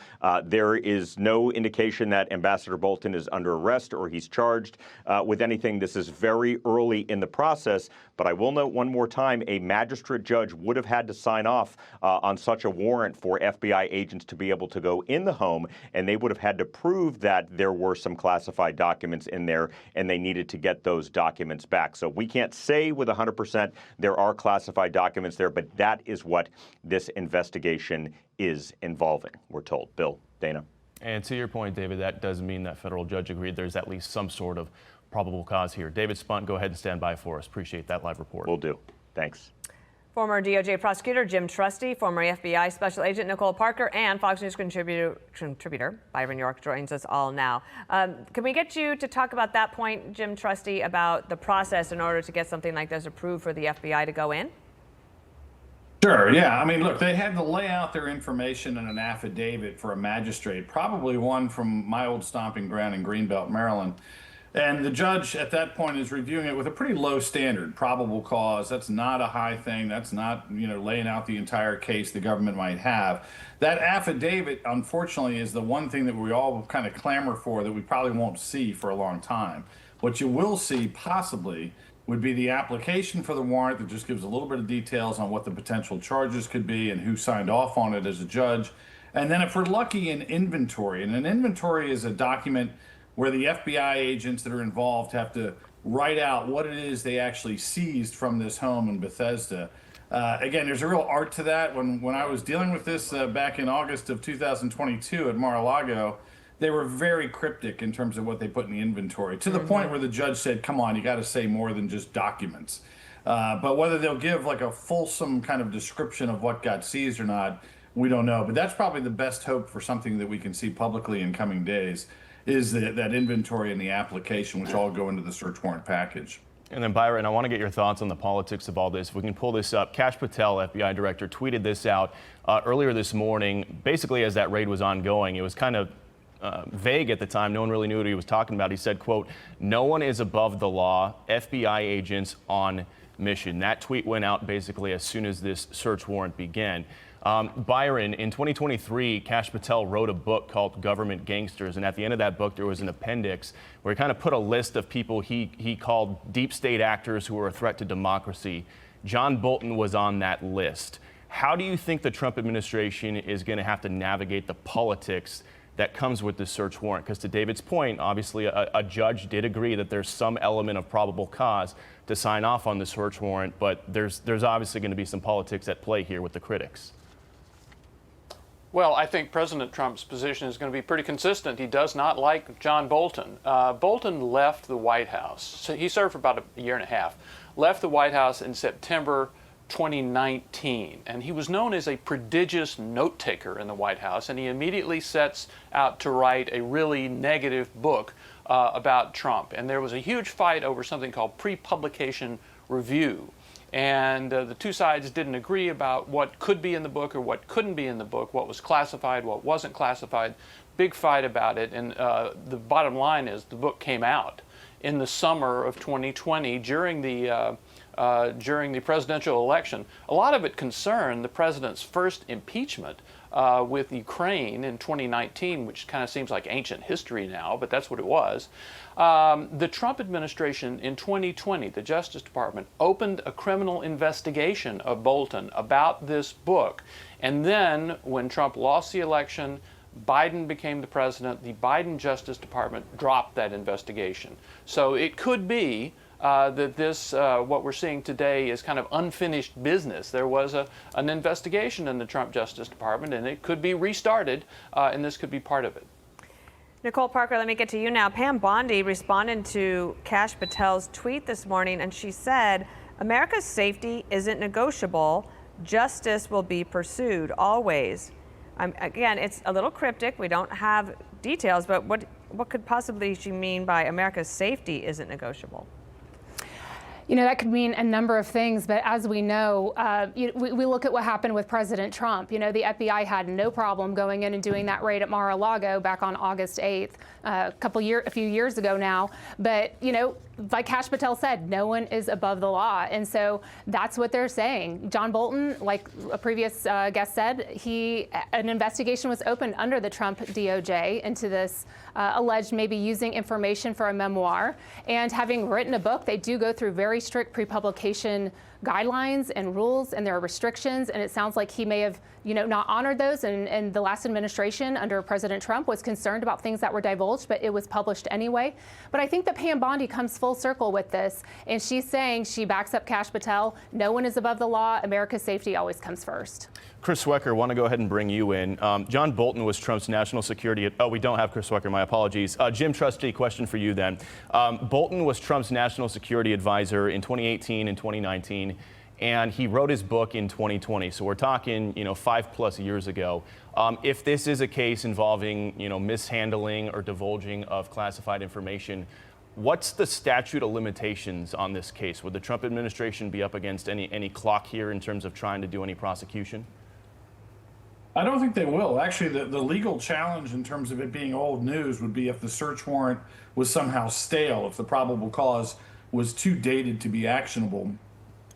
there is no indication that Ambassador Bolton is under arrest or he's charged with anything. This is very early in the process, but I will note one more time, a magistrate judge would have had to sign off on such a warrant for FBI agents to be able to go in the home, and they would have had to prove that there were some classified documents in there, and they needed to get those documents back. So we can't say with 100% there are classified documents there, but that is what this investigation is involving, we're told. Bill, Dana. And to your point, David, that does mean that federal judge agreed there's at least some sort of probable cause here. David Spunt, go ahead and stand by for us. Appreciate that live report. Will do. Thanks. Former DOJ prosecutor Jim Trusty, former FBI Special Agent Nicole Parker, and Fox News contributor Byron York joins us all now. Can we get you to talk about that point, Jim Trusty, about the process in order to get something like this approved for the FBI to go in? Sure, yeah. I mean, look, they had to lay out their information in an affidavit for a magistrate, probably one from my old stomping ground in Greenbelt, Maryland. And the judge at that point is reviewing it with a pretty low standard, probable cause. That's not a high thing. That's not, laying out the entire case the government might have. That affidavit, unfortunately, is the one thing that we all kind of clamor for that we probably won't see for a long time. What you will see possibly would be the application for the warrant that just gives a little bit of details on what the potential charges could be and who signed off on it as a judge. And then if we're lucky, an inventory. And an inventory is a document where the FBI agents that are involved have to write out what it is they actually seized from this home in Bethesda. Again, there's a real art to that. When I was dealing with this back in August of 2022 at Mar-a-Lago, they were very cryptic in terms of what they put in the inventory, to the point where the judge said, come on, you got to say more than just documents. But whether they'll give like a fulsome kind of description of what got seized or not, we don't know. But that's probably the best hope for something that we can see publicly in coming days, is that inventory and the application, which all go into the search warrant package. And then, Byron, I want to get your thoughts on the politics of all this. If we can pull this up, Kash Patel, FBI director, tweeted this out earlier this morning, basically as that raid was ongoing. It was kind of vague at the time. No one really knew what he was talking about. He said, quote, "No one is above the law. FBI agents on mission." That tweet went out basically as soon as this search warrant began. Byron, in 2023, Kash Patel wrote a book called Government Gangsters, and at the end of that book, there was an appendix where he kind of put a list of people he called deep state actors who were a threat to democracy. John Bolton was on that list. How do you think the Trump administration is going to have to navigate the politics that comes with this search warrant? Because to David's point, obviously a judge did agree that there's some element of probable cause to sign off on the search warrant, but there's obviously going to be some politics at play here with the critics. Well, I think President Trump's position is going to be pretty consistent. He does not like John Bolton. Bolton left the White House. So he served for about a year and a half. Left the White House in September 2019, and he was known as a prodigious note taker in the White House, and he immediately sets out to write a really negative book about Trump. And there was a huge fight over something called pre-publication review. And the two sides didn't agree about what could be in the book or what couldn't be in the book, what was classified, what wasn't classified. Big fight about it. And the bottom line is the book came out in the summer of 2020 during the presidential election. A lot of it concerned the president's first impeachment with Ukraine in 2019, which kind of seems like ancient history now, but that's what it was. The Trump administration in 2020, the Justice Department, opened a criminal investigation of Bolton about this book. And then when Trump lost the election, Biden became the president, the Biden Justice Department dropped that investigation. So it could be that this, what we're seeing today, is kind of unfinished business. There was an investigation in the Trump Justice Department, and it could be restarted, and this could be part of it. Nicole Parker, let me get to you now. Pam Bondi responded to Kash Patel's tweet this morning, and she said, America's safety isn't negotiable. Justice will be pursued always. Again, it's a little cryptic. We don't have details, but what could possibly she mean by America's safety isn't negotiable? You know, that could mean a number of things, but as we know, we look at what happened with President Trump. You know, the FBI had no problem going in and doing that raid at Mar-a-Lago back on August 8th, a few years ago now. But, you know, like Kash Patel said, no one is above the law. And so that's what they're saying. John Bolton, like a previous guest said, an investigation was opened under the Trump DOJ into this alleged maybe using information for a memoir. And having written a book, they do go through very strict pre-publication guidelines and rules, and there are restrictions, and it sounds like he may have, you know, not honored those, and the last administration under President Trump was concerned about things that were divulged, but it was published anyway. But I think that Pam Bondi comes full circle with this, and she's saying she backs up Kash Patel. No one is above the law. America's safety always comes first. Chris Swecker, want to go ahead and bring you in. John Bolton was Trump's national security. Oh, we don't have Chris Swecker. My apologies. Jim Trusty, question for you then. Bolton was Trump's national security advisor in 2018 and 2019, and he wrote his book in 2020. So we're talking, you know, 5+ years ago. If this is a case involving, you know, mishandling or divulging of classified information, what's the statute of limitations on this case? Would the Trump administration be up against any clock here in terms of trying to do any prosecution? I don't think they will. Actually, the legal challenge in terms of it being old news would be if the search warrant was somehow stale, if the probable cause was too dated to be actionable.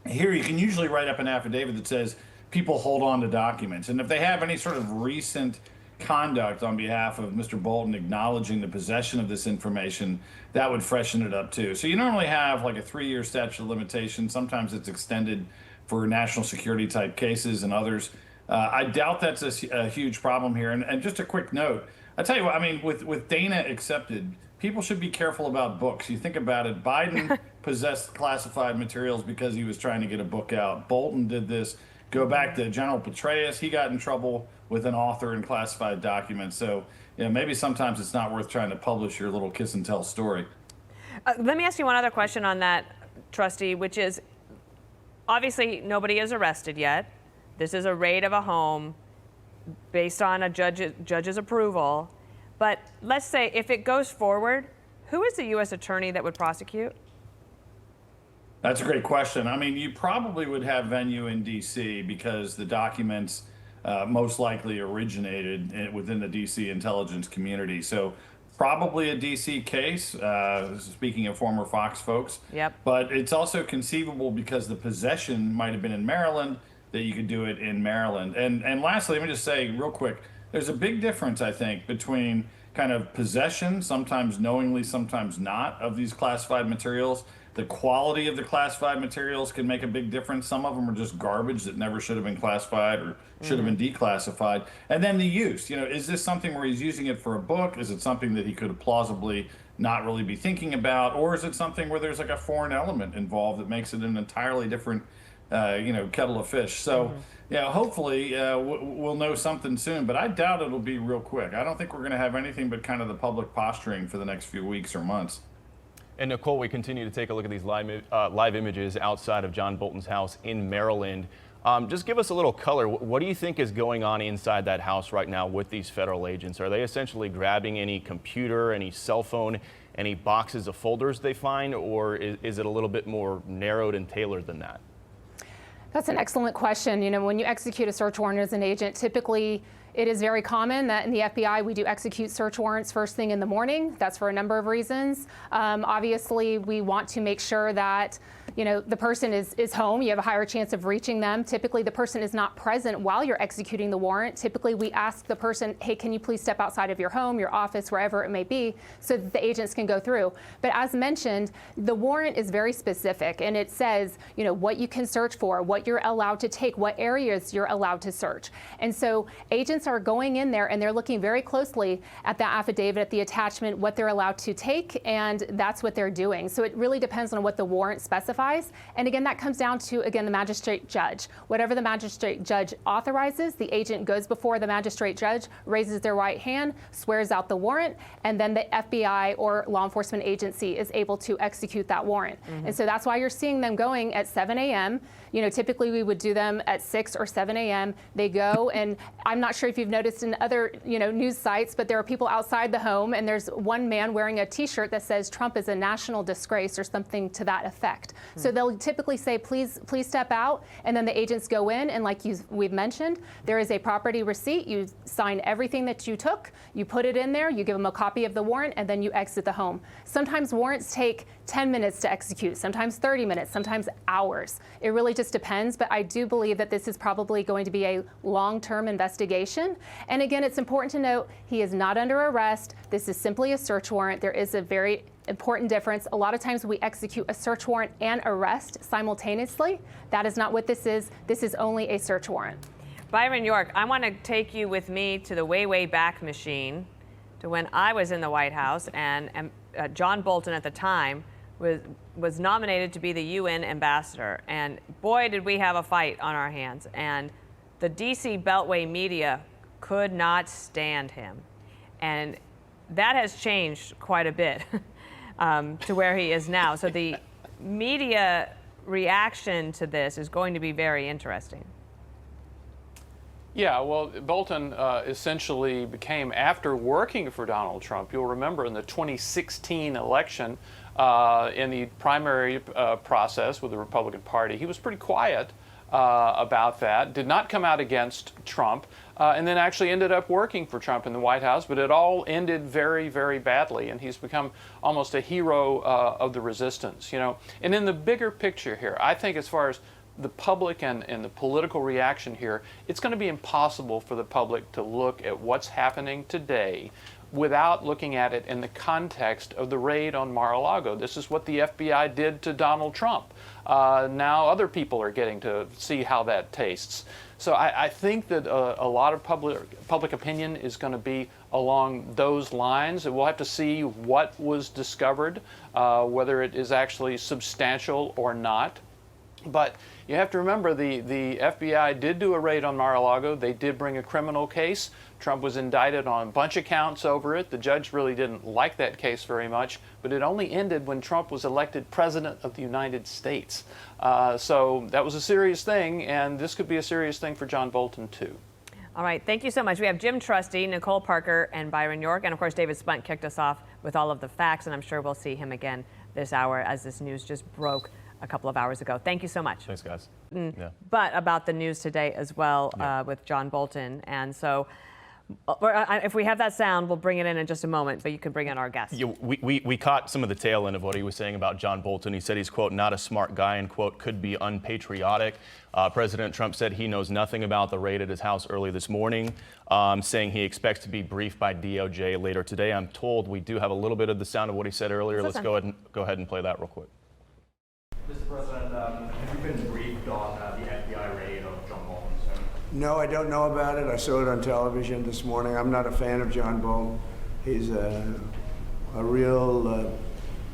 Here, you can usually write up an affidavit that says people hold on to documents. And if they have any sort of recent conduct on behalf of Mr. Bolton acknowledging the possession of this information, that would freshen it up too. So you normally have like a 3-year statute of limitations. Sometimes it's extended for national security type cases and others. I doubt that's a huge problem here. And just a quick note, I tell you what, I mean, with Dana accepted, people should be careful about books. You think about it, Biden possessed classified materials because he was trying to get a book out. Bolton did this. Go back to General Petraeus. He got in trouble with an author in classified documents. So yeah, maybe sometimes it's not worth trying to publish your little kiss and tell story. Let me ask you one other question on that, Trustee, which is, obviously nobody is arrested yet. This is a raid of a home based on a judge's approval. But let's say if it goes forward, who is the U.S. attorney that would prosecute? That's a great question. I mean, you probably would have venue in D.C. because the documents most likely originated within the D.C. intelligence community. So probably a D.C. case, speaking of former Fox folks. Yep. But it's also conceivable because the possession might have been in Maryland, that you could do it in Maryland. And lastly, let me just say real quick, there's a big difference, I think, between kind of possession, sometimes knowingly, sometimes not, of these classified materials. The quality of the classified materials can make a big difference. Some of them are just garbage that never should have been classified or should have been declassified. And then the use, you know, is this something where he's using it for a book? Is it something that he could plausibly not really be thinking about? Or is it something where there's like a foreign element involved that makes it an entirely different kettle of fish? So, yeah, hopefully we'll know something soon, but I doubt it'll be real quick. I don't think we're going to have anything but kind of the public posturing for the next few weeks or months. And Nicole, we continue to take a look at these live images outside of John Bolton's house in Maryland. Just give us a little color. What do you think is going on inside that house right now with these federal agents? Are they essentially grabbing any computer, any cell phone, any boxes of folders they find, or is it a little bit more narrowed and tailored than that? That's an excellent question. You know, when you execute a search warrant as an agent, typically it is very common that in the FBI we do execute search warrants first thing in the morning. That's for a number of reasons. Obviously, we want to make sure that, you know, the person is home. You have a higher chance of reaching them. Typically, the person is not present while you're executing the warrant. Typically, we ask the person, hey, can you please step outside of your home, your office, wherever it may be, so that the agents can go through. But as mentioned, the warrant is very specific, and it says, you know, what you can search for, what you're allowed to take, what areas you're allowed to search. And so agents are going in there and they're looking very closely at the affidavit, at the attachment, what they're allowed to take, and that's what they're doing. So it really depends on what the warrant specifies. authorize. And again, that comes down to, again, the magistrate judge. Whatever the magistrate judge authorizes, the agent goes before the magistrate judge, raises their right hand, swears out the warrant, and then the FBI or law enforcement agency is able to execute that warrant. And so that's why you're seeing them going at 7 a.m. You know, typically we would do them at 6 or 7 a.m. They go, and I'm not sure if you've noticed in other, you know, news sites, but there are people outside the home, and there's one man wearing a T-shirt that says Trump is a national disgrace or something to that effect. So they'll typically say, please step out, and then the agents go in, and like we've mentioned, there is a property receipt. You sign everything that you took, you put it in there, you give them a copy of the warrant, and then you exit the home. Sometimes warrants take 10 minutes to execute, sometimes 30 minutes, sometimes hours. It really just depends, but I do believe that this is probably going to be a long-term investigation. And again, it's important to note he is not under arrest. This is simply a search warrant. There is a very important difference. A lot of times we execute a search warrant and arrest simultaneously. That is not what this is. This is only a search warrant. Byron York, I want to take you with me to the way back machine, to when I was in the White House, and John Bolton at the time was nominated to be the UN ambassador. And boy, did we have a fight on our hands. And the DC Beltway media could not stand him. And that has changed quite a bit to where he is now. So the media reaction to this is going to be very interesting. Yeah, well, Bolton essentially became, after working for Donald Trump, you'll remember in the 2016 election, in the primary process with the Republican Party, he was pretty quiet about that, did not come out against Trump, and then actually ended up working for Trump in the White House, but it all ended very, very badly, and he's become almost a hero of the resistance, you know. And in the bigger picture here, I think as far as the public and the political reaction here, it's going to be impossible for the public to look at what's happening today without looking at it in the context of the raid on Mar-a-Lago. This is what the FBI did to Donald Trump. Now other people are getting to see how that tastes. So I think that a lot of public opinion is going to be along those lines. And we'll have to see what was discovered, whether it is actually substantial or not. But you have to remember the FBI did do a raid on Mar-a-Lago. They did bring a criminal case. Trump was indicted on a bunch of counts over it. The judge really didn't like that case very much, but it only ended when Trump was elected president of the United States. So that was a serious thing, and this could be a serious thing for John Bolton, too. All right, thank you so much. We have Jim Trusty, Nicole Parker, and Byron York, and of course David Spunt kicked us off with all of the facts, and I'm sure we'll see him again this hour as this news just broke a couple of hours ago. Thank you so much. Thanks, guys. Yeah. But about the news today as well, with John Bolton. And so if we have that sound, we'll bring it in just a moment, but you can bring in our guest. Yeah, we caught some of the tail end of what he was saying about John Bolton. He said he's, quote, not a smart guy and, quote, could be unpatriotic. President Trump said he knows nothing about the raid at his house early this morning, saying he expects to be briefed by DOJ later today. I'm told we do have a little bit of the sound of what he said earlier. Let's go ahead and play that real quick. Mr. President, have you been briefed on the FBI raid of John Bolton? No, I don't know about it. I saw it on television this morning. I'm not a fan of John Bolton. He's a real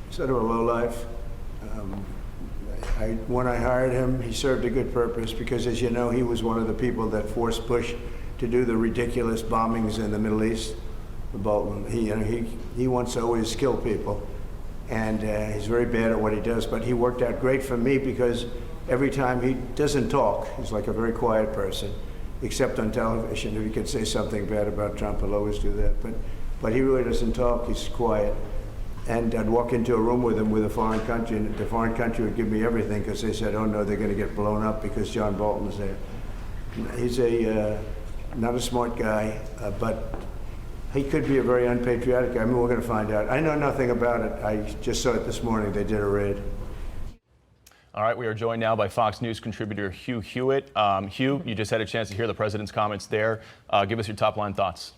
sort of a lowlife. When I hired him, he served a good purpose because, as you know, he was one of the people that forced Bush to do the ridiculous bombings in the Middle East. Bolton, he wants to always kill people. And he's very bad at what he does, but he worked out great for me because every time he doesn't talk, he's like a very quiet person, except on television. If he could say something bad about Trump, he'll always do that. But he really doesn't talk, he's quiet. And I'd walk into a room with him with a foreign country, and the foreign country would give me everything because they said, oh no, they're going to get blown up because John Bolton's there. He's not a smart guy, but he could be a very unpatriotic guy. I mean, we're going to find out. I know nothing about it. I just saw it this morning. They did a raid. All right, we are joined now by Fox News contributor Hugh Hewitt. Hugh, you just had a chance to hear the president's comments there. Give us your top-line thoughts.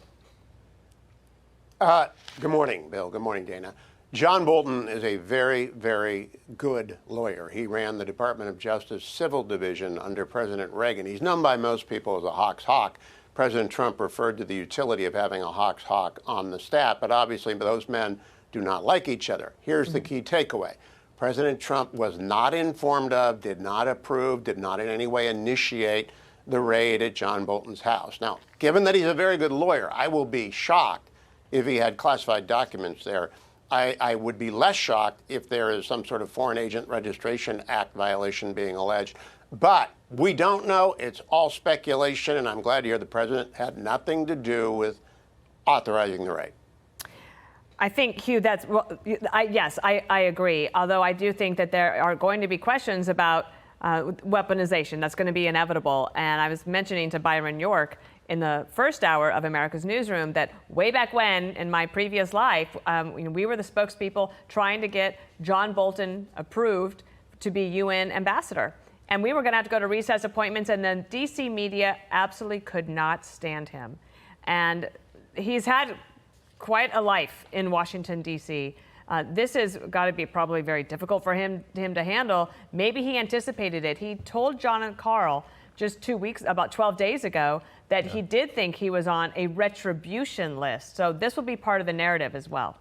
Good morning, Bill. Good morning, Dana. John Bolton is a very, very good lawyer. He ran the Department of Justice Civil Division under President Reagan. He's known by most people as a hawk's hawk. President Trump referred to the utility of having a hawk's hawk on the staff, but obviously those men do not like each other. Here's the key takeaway. President Trump was not informed of, did not approve, did not in any way initiate the raid at John Bolton's house. Now, given that he's a very good lawyer, I will be shocked if he had classified documents there. I would be less shocked if there is some sort of Foreign Agent Registration Act violation being alleged. But we don't know. It's all speculation, and I'm glad to hear the president had nothing to do with authorizing the raid. I think, Hugh, that's, well, yes, I agree. Although I do think that there are going to be questions about weaponization. That's going to be inevitable. And I was mentioning to Byron York in the first hour of America's Newsroom that way back when, in my previous life, we were the spokespeople trying to get John Bolton approved to be UN ambassador. And we were going to have to go to recess appointments, and the D.C. media absolutely could not stand him. And he's had quite a life in Washington, D.C. This has got to be probably very difficult for him to handle. Maybe he anticipated it. He told John and Carl just 2 weeks, about 12 days ago, that he did think he was on a retribution list. So this will be part of the narrative as well.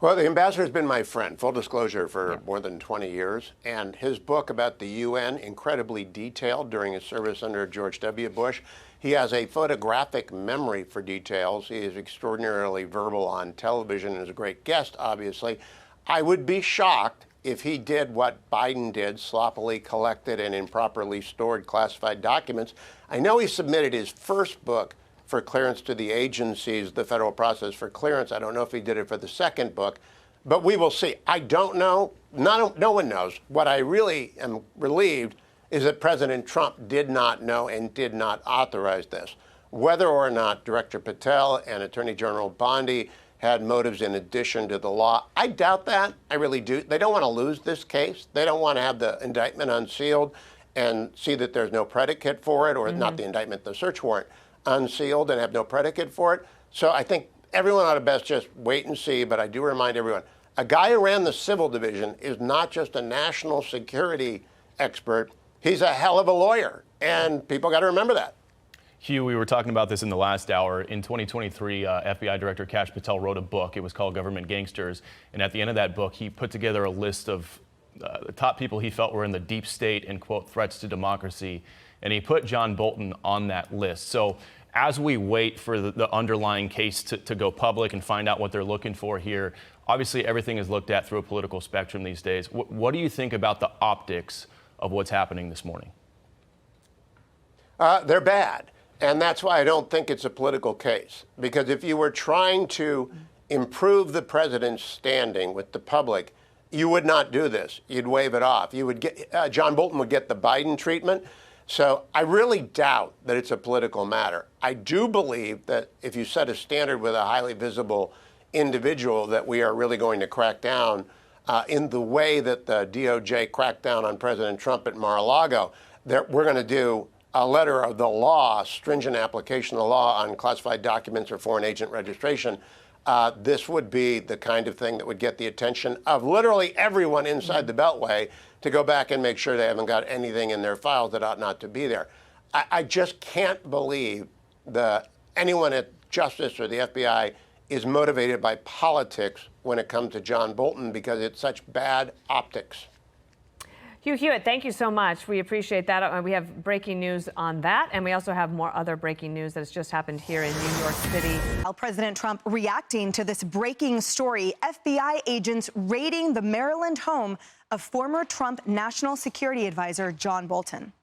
Well, the ambassador has been my friend, full disclosure, for more than 20 years. And his book about the UN, incredibly detailed during his service under George W. Bush. He has a photographic memory for details. He is extraordinarily verbal on television and is a great guest, obviously. I would be shocked if he did what Biden did, sloppily collected and improperly stored classified documents. I know he submitted his first book for clearance to the agencies, the federal process for clearance. I don't know if he did it for the second book, but we will see. I don't know. No one knows. What I really am relieved is that President Trump did not know and did not authorize this. Whether or not Director Patel and Attorney General Bondi had motives in addition to the law, I doubt that. I really do. They don't want to lose this case. They don't want to have the indictment unsealed and see that there's no predicate for it, or not the indictment, the search warrant unsealed and have no predicate for it. So I think everyone ought to best just wait and see, but I do remind everyone, a guy who ran the civil division is not just a national security expert, he's a hell of a lawyer, and people got to remember that. Hugh, we were talking about this in the last hour. In 2023, FBI Director Kash Patel wrote a book. It was called Government Gangsters. And at the end of that book, he put together a list of the top people he felt were in the deep state and, quote, threats to democracy. And he put John Bolton on that list. So as we wait for the underlying case to go public and find out what they're looking for here, obviously everything is looked at through a political spectrum these days. What do you think about the optics of what's happening this morning? They're bad. And that's why I don't think it's a political case. Because if you were trying to improve the president's standing with the public, you would not do this. You'd wave it off. You would get John Bolton would get the Biden treatment. So I really doubt that it's a political matter. I do believe that if you set a standard with a highly visible individual, that we are really going to crack down in the way that the DOJ cracked down on President Trump at Mar-a-Lago. That we're going to do a letter of the law, stringent application of the law on classified documents or foreign agent registration. This would be the kind of thing that would get the attention of literally everyone inside the Beltway to go back and make sure they haven't got anything in their files that ought not to be there. I just can't believe anyone at Justice or the FBI is motivated by politics when it comes to John Bolton, because it's such bad optics. Hugh Hewitt, thank you so much. We appreciate that. We have breaking news on that, and we also have more other breaking news that has just happened here in New York City. While President Trump reacting to this breaking story, FBI agents raiding the Maryland home of former Trump National Security Advisor John Bolton.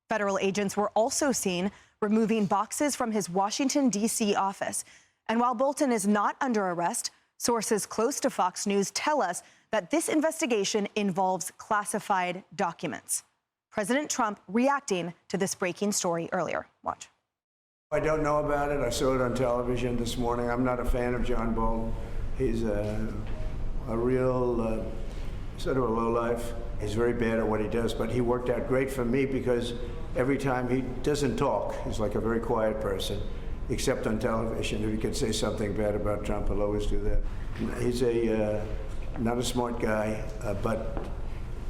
Federal agents were also seen removing boxes from his Washington, D.C. office. And while Bolton is not under arrest, sources close to Fox News tell us that this investigation involves classified documents. President Trump reacting to this breaking story earlier. Watch. I don't know about it. I saw it on television this morning. I'm not a fan of John Bolton. He's a real sort of a lowlife. He's very bad at what he does, but he worked out great for me because every time he doesn't talk, he's like a very quiet person, except on television. If he could say something bad about Trump, he'll always do that. He's not a smart guy, but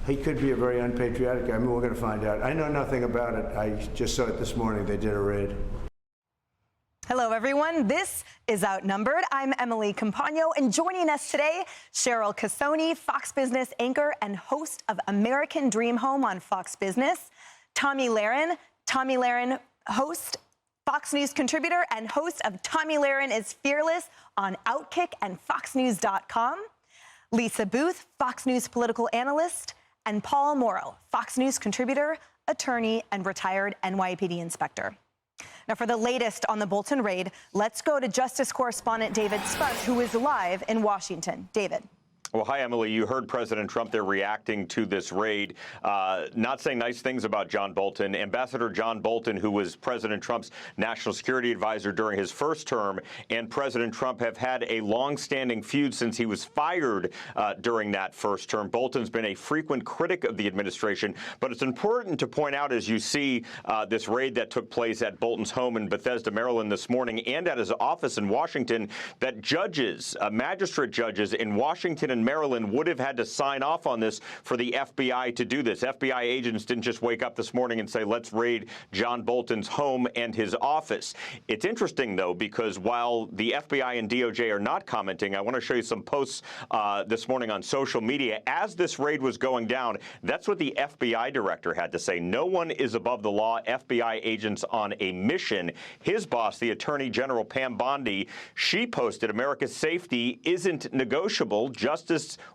he could be a very unpatriotic guy. I mean, we're going to find out. I know nothing about it. I just saw it this morning. They did a raid. Hello, everyone. This is Outnumbered. I'm Emily Campagno, and joining us today, Cheryl Casoni, Fox Business anchor and host of American Dream Home on Fox Business. Tommy Lahren, host, Fox News contributor, and host of Tommy Lahren is Fearless on Outkick and FoxNews.com. Lisa Booth, Fox News political analyst, and Paul Morrow, Fox News contributor, attorney, and retired NYPD inspector. Now, for the latest on the Bolton raid, let's go to Justice correspondent David Spunt, who is live in Washington. David. Well, hi, Emily. You heard President Trump there reacting to this raid, not saying nice things about John Bolton. Ambassador John Bolton, who was President Trump's national security advisor during his first term, and President Trump have had a long-standing feud since he was fired during that first term. Bolton's been a frequent critic of the administration, but it's important to point out as you see this raid that took place at Bolton's home in Bethesda, Maryland this morning, and at his office in Washington, that judges, magistrate judges in Washington and Maryland would have had to sign off on this for the FBI to do this. FBI agents didn't just wake up this morning and say, let's raid John Bolton's home and his office. It's interesting, though, because while the FBI and DOJ are not commenting, I want to show you some posts this morning on social media. As this raid was going down, that's what the FBI director had to say. No one is above the law. FBI agents on a mission. His boss, the Attorney General Pam Bondi, she posted, America's safety isn't negotiable. Justice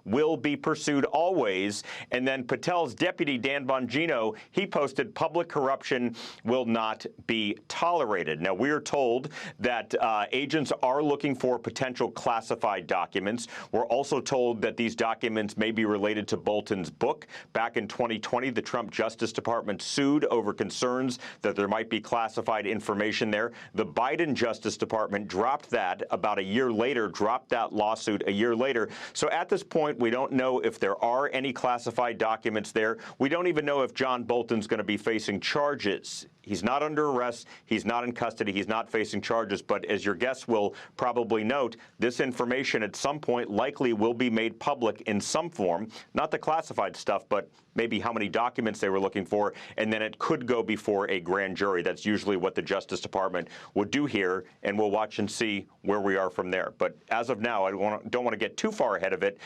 will be pursued always. And then Patel's deputy, Dan Bongino, he posted, public corruption will not be tolerated. Now, we are told that agents are looking for potential classified documents. We're also told that these documents may be related to Bolton's book. Back in 2020, the Trump Justice Department sued over concerns that there might be classified information there. The Biden Justice Department dropped that about a year later, dropped that lawsuit a year later. So at this point, we don't know if there are any classified documents there. We don't even know if John Bolton's going to be facing charges. He's not under arrest. He's not in custody. He's not facing charges. But as your guests will probably note, this information at some point likely will be made public in some form, not the classified stuff, but maybe how many documents they were looking for, and then it could go before a grand jury. That's usually what the Justice Department would do here, and we'll watch and see where we are from there. But as of now, I don't want to get too far ahead of it.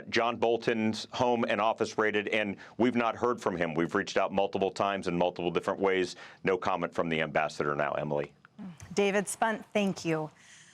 John Bolton's home and office raided, and we've not heard from him. We've reached out multiple times in multiple different ways. No comment from the ambassador now, Emily. David Spunt, thank you.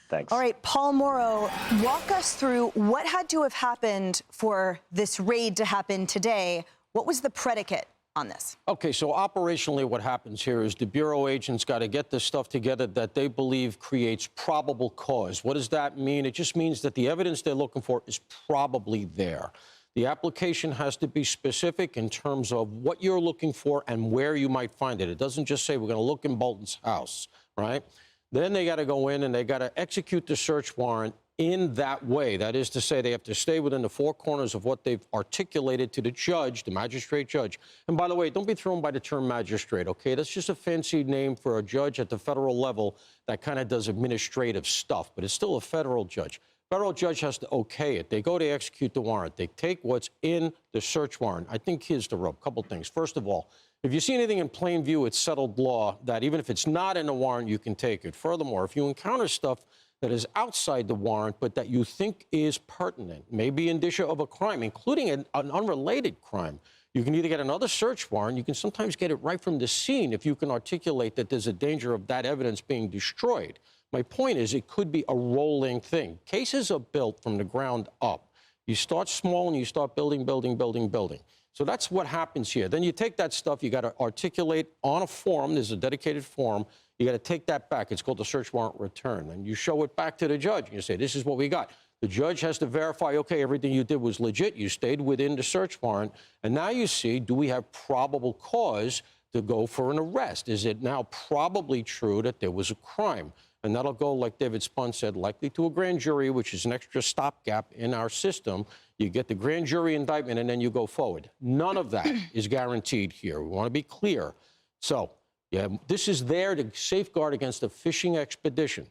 Thanks. All right, Paul Morrow, walk us through what had to have happened for this raid to happen today. What was the predicate on this? Okay, so operationally what happens here is the Bureau agents got to get this stuff together that they believe creates probable cause. What does that mean? It just means that the evidence they're looking for is probably there. The application has to be specific in terms of what you're looking for and where you might find it. It doesn't just say we're going to look in Bolton's house, right? Then they got to go in and they got to execute the search warrant in that way. That is to say, they have to stay within the four corners of what they've articulated to the judge, the magistrate judge. And by the way, don't be thrown by the term magistrate, okay? That's just a fancy name for a judge at the federal level that kind of does administrative stuff, but it's still a federal judge. Federal judge has to okay it. They go to execute the warrant. They take what's in the search warrant. I think here's the rub. Couple things. First of all, if you see anything in plain view, it's settled law that even if it's not in the warrant, you can take it. Furthermore, if you encounter stuff that is outside the warrant, but that you think is pertinent, maybe indicia of a crime, including an unrelated crime, you can either get another search warrant, you can sometimes get it right from the scene if you can articulate that there's a danger of that evidence being destroyed. My point is it could be a rolling thing. Cases are built from the ground up. You start small and you start building, building, building, building. So that's what happens here. Then you take that stuff, you got to articulate on a form. There's a dedicated form. You got to take that back. It's called the search warrant return. And you show it back to the judge. And you say, this is what we got. The judge has to verify, okay, everything you did was legit. You stayed within the search warrant. And now you see, do we have probable cause to go for an arrest? Is it now probably true that there was a crime? And that'll go, like David Spunt said, likely to a grand jury, which is an extra stopgap in our system. You get the grand jury indictment, and then you go forward. None of that is guaranteed here. We want to be clear. So, yeah, this is there to safeguard against a fishing expedition.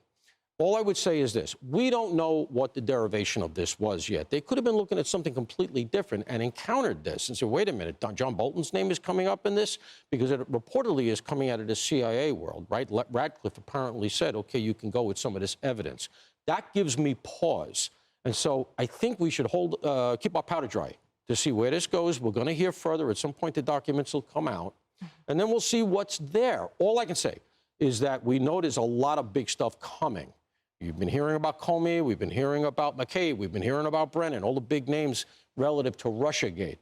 All I would say is this. We don't know what the derivation of this was yet. They could have been looking at something completely different and encountered this and said, wait a minute, John Bolton's name is coming up in this? Because it reportedly is coming out of the CIA world, right? Radcliffe apparently said, okay, you can go with some of this evidence. That gives me pause. And so I think we should keep our powder dry to see where this goes. We're going to hear further. At some point, the documents will come out, and then we'll see what's there. All I can say is that we know there's a lot of big stuff coming. You've been hearing about Comey. We've been hearing about McCabe. We've been hearing about Brennan, all the big names relative to Russiagate.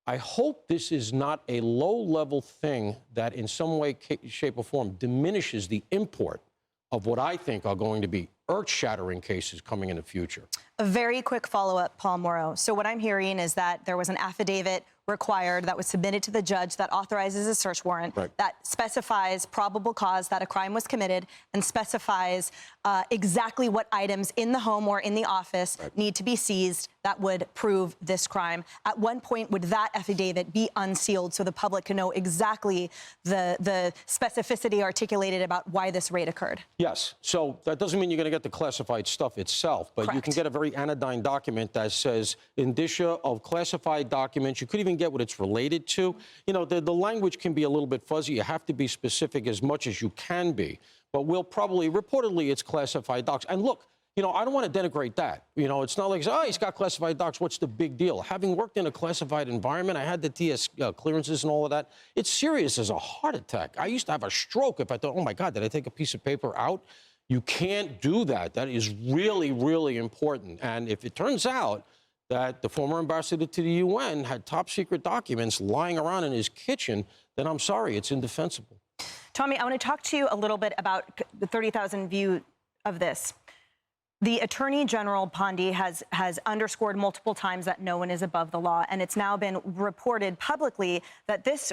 I hope this is not a low-level thing that in some way, shape, or form diminishes the import of what I think are going to be earth-shattering cases coming in the future. A very quick follow-up, Paul Morrow. So what I'm hearing is that there was an affidavit required that was submitted to the judge that authorizes a search warrant that specifies probable cause that a crime was committed and specifies exactly what items in the home or in the office need to be seized that would prove this crime. At one point, would that affidavit be unsealed so the public can know exactly the specificity articulated about why this raid occurred? Yes. So that doesn't mean you're going to get the classified stuff itself, but you can get a very anodyne document that says indicia of classified documents. You could even get what it's related to. You know, the language can be a little bit fuzzy. You have to be specific as much as you can be. But we'll probably, reportedly, it's classified docs. And look, you know, I don't want to denigrate that. You know, it's not like, oh, he's got classified docs. What's the big deal? Having worked in a classified environment, I had the TS clearances and all of that. It's serious as a heart attack. I used to have a stroke if I thought, oh, my God, did I take a piece of paper out? You can't do that. That is really, really important. And if it turns out that the former ambassador to the UN had top secret documents lying around in his kitchen, then I'm sorry, it's indefensible. Tommy, I want to talk to you a little bit about the 30,000 view of this. The Attorney General Pondy has underscored multiple times that no one is above the law, and it's now been reported publicly that this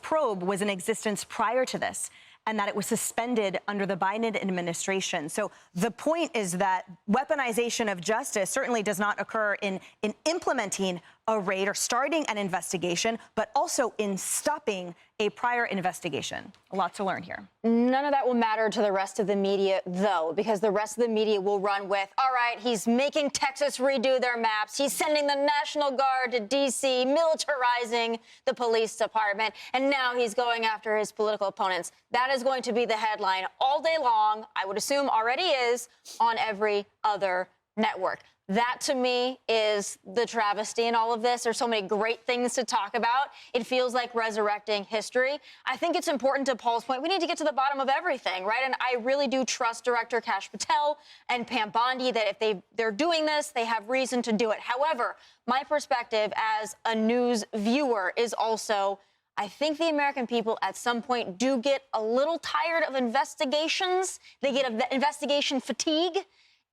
probe was in existence prior to this, and that it was suspended under the Biden administration. So the point is that weaponization of justice certainly does not occur in implementing a raid or starting an investigation, but also in stopping a prior investigation. A lot to learn here. None of that will matter to the rest of the media, though, because the rest of the media will run with, all right, he's making Texas redo their maps. He's sending the National Guard to D.C., militarizing the police department, and now he's going after his political opponents. That is going to be the headline all day long, I would assume already is, on every other network. That, to me, is the travesty in all of this. There's so many great things to talk about. It feels like resurrecting history. I think it's important, to Paul's point, we need to get to the bottom of everything, right? And I really do trust Director Kash Patel and Pam Bondi that if they're doing this, they have reason to do it. However, my perspective as a news viewer is also, I think the American people at some point do get a little tired of investigations. They get investigation fatigue.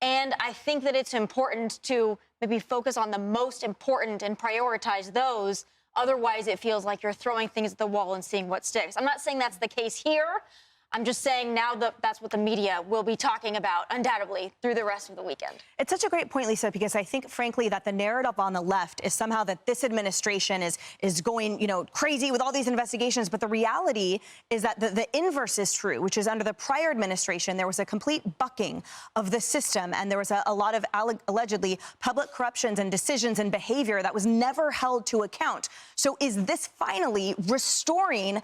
And I think that it's important to maybe focus on the most important and prioritize those. Otherwise, it feels like you're throwing things at the wall and seeing what sticks. I'm not saying that's the case here. I'm just saying now that that's what the media will be talking about, undoubtedly, through the rest of the weekend. It's such a great point, Lisa, because I think, frankly, that the narrative on the left is somehow that this administration is going, you know, crazy with all these investigations. But the reality is that the inverse is true, which is under the prior administration, there was a complete bucking of the system. And there was a lot of allegedly public corruptions and decisions and behavior that was never held to account. So is this finally restoring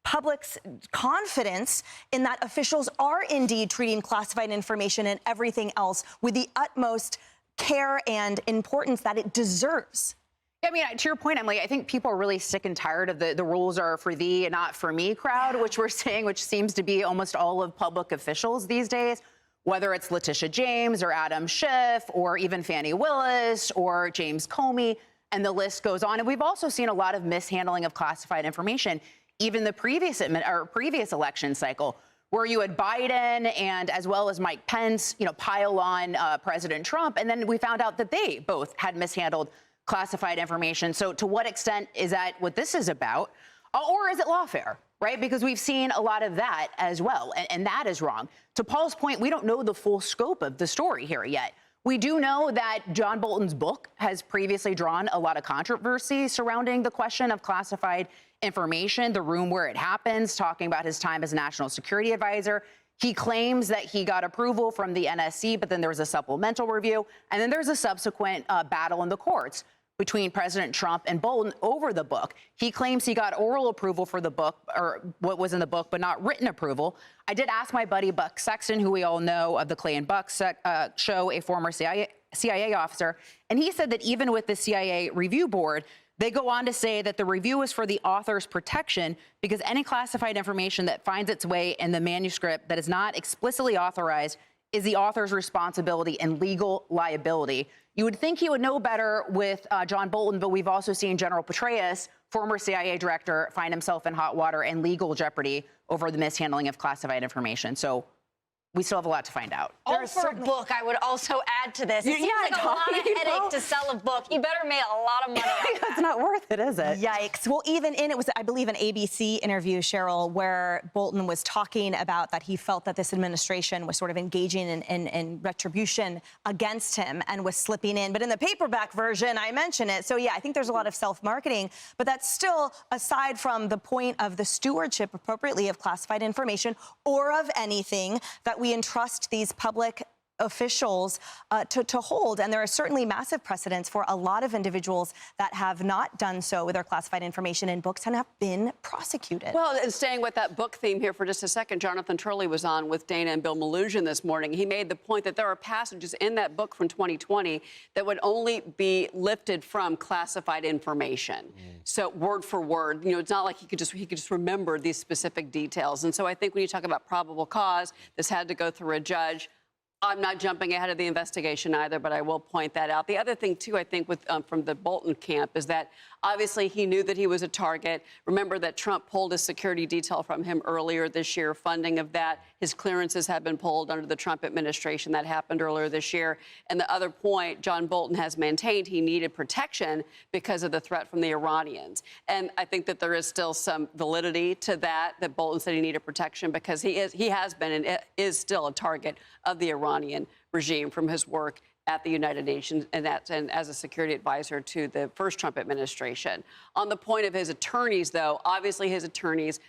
public's confidence in that officials are indeed treating classified information and everything else with the utmost care and importance that it deserves? I mean, to your point, Emily, I think people are really sick and tired of the rules are for thee and not for me crowd, which we're seeing, which seems to be almost all of public officials these days, whether it's Letitia James or Adam Schiff or even Fani Willis or James Comey, and the list goes on. And we've also seen a lot of mishandling of classified information, even the previous election cycle, where you had Biden and as well as Mike Pence, you know, pile on President Trump. And then we found out that they both had mishandled classified information. So to what extent is that what this is about? Or is it lawfare, right? Because we've seen a lot of that as well. And that is wrong. To Paul's point, we don't know the full scope of the story here yet. We do know that John Bolton's book has previously drawn a lot of controversy surrounding the question of classified information, the room where it happens, talking about his time as national security advisor, He claims that he got approval from the NSC, but then there was a supplemental review, and then there's a subsequent battle in the courts between President Trump and Bolton over the book. He claims he got oral approval for the book, or what was in the book, but not written approval. I did ask my buddy Buck Sexton, who we all know of the Clay and Buck show, a former CIA officer, and he said that even with the CIA review board, they go on to say that the review is for the author's protection because any classified information that finds its way in the manuscript that is not explicitly authorized is the author's responsibility and legal liability. You would think he would know better with John Bolton, but we've also seen General Petraeus, former CIA director, find himself in hot water and legal jeopardy over the mishandling of classified information. So we still have a lot to find out. For a book, I would also add to this. It seems like a lot of headache to sell a book. You better make a lot of money on that. It's not worth it, is it? Yikes. Well, even it was, I believe, an ABC interview, Cheryl, where Bolton was talking about that he felt that this administration was sort of engaging in retribution against him and was slipping in. But in the paperback version, I mention it. So, yeah, I think there's a lot of self-marketing. But that's still, aside from the point of the stewardship appropriately of classified information or of anything that we entrust these public officials to hold. And there are certainly massive precedents for a lot of individuals that have not done so with their classified information in books and have been prosecuted. Well, and staying with that book theme here for just a second, Jonathan Turley was on with Dana and Bill Malugin this morning. He made the point that there are passages in that book from 2020 that would only be lifted from classified information. So word for word, it's not like he could just remember these specific details. And so I think when you talk about probable cause, this had to go through a judge. I'm not jumping ahead of the investigation either, but I will point that out. The other thing, too, I think from the Bolton camp is that obviously he knew that he was a target. Remember that Trump pulled a security detail from him earlier this year, funding of that. His clearances have been pulled under the Trump administration. That happened earlier this year. And the other point, John Bolton has maintained he needed protection because of the threat from the Iranians. And I think that there is still some validity to that Bolton said he needed protection because he has been and is still a target of the Iranian regime from his work at the United Nations and as a security advisor to the first Trump administration. On the point of his attorneys, though, obviously his attorneys,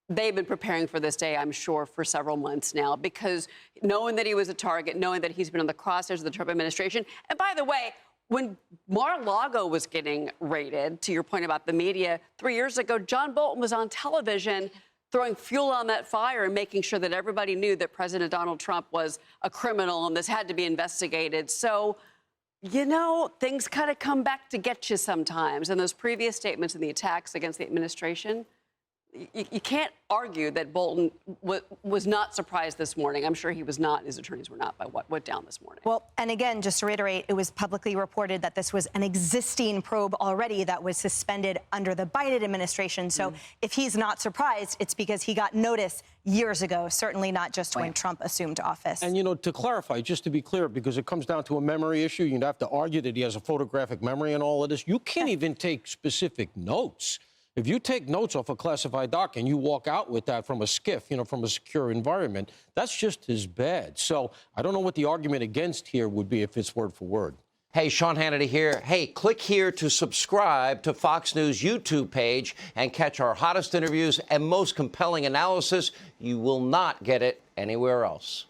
they've been preparing for this day, I'm sure, for several months now, because knowing that he was a target, knowing that he's been on the crosshairs of the Trump administration. And by the way, when Mar-a-Lago was getting raided, to your point about the media, 3 years ago, John Bolton was on television throwing fuel on that fire and making sure that everybody knew that President Donald Trump was a criminal and this had to be investigated. So, things kind of come back to get you sometimes. And those previous statements and the attacks against the administration, you can't argue that Bolton was not surprised this morning. I'm sure he was not, his attorneys were not, by what went down this morning. Well, and again, just to reiterate, it was publicly reported that this was an existing probe already that was suspended under the Biden administration. So if he's not surprised, it's because he got notice years ago, certainly not just when Trump assumed office. And, to clarify, just to be clear, because it comes down to a memory issue, you'd have to argue that he has a photographic memory and all of this. You can't even take specific notes. If you take notes off a classified doc and you walk out with that from a skiff, from a secure environment, that's just as bad. So I don't know what the argument against here would be if it's word for word. Hey, Sean Hannity here. Hey, click here to subscribe to Fox News YouTube page and catch our hottest interviews and most compelling analysis. You will not get it anywhere else.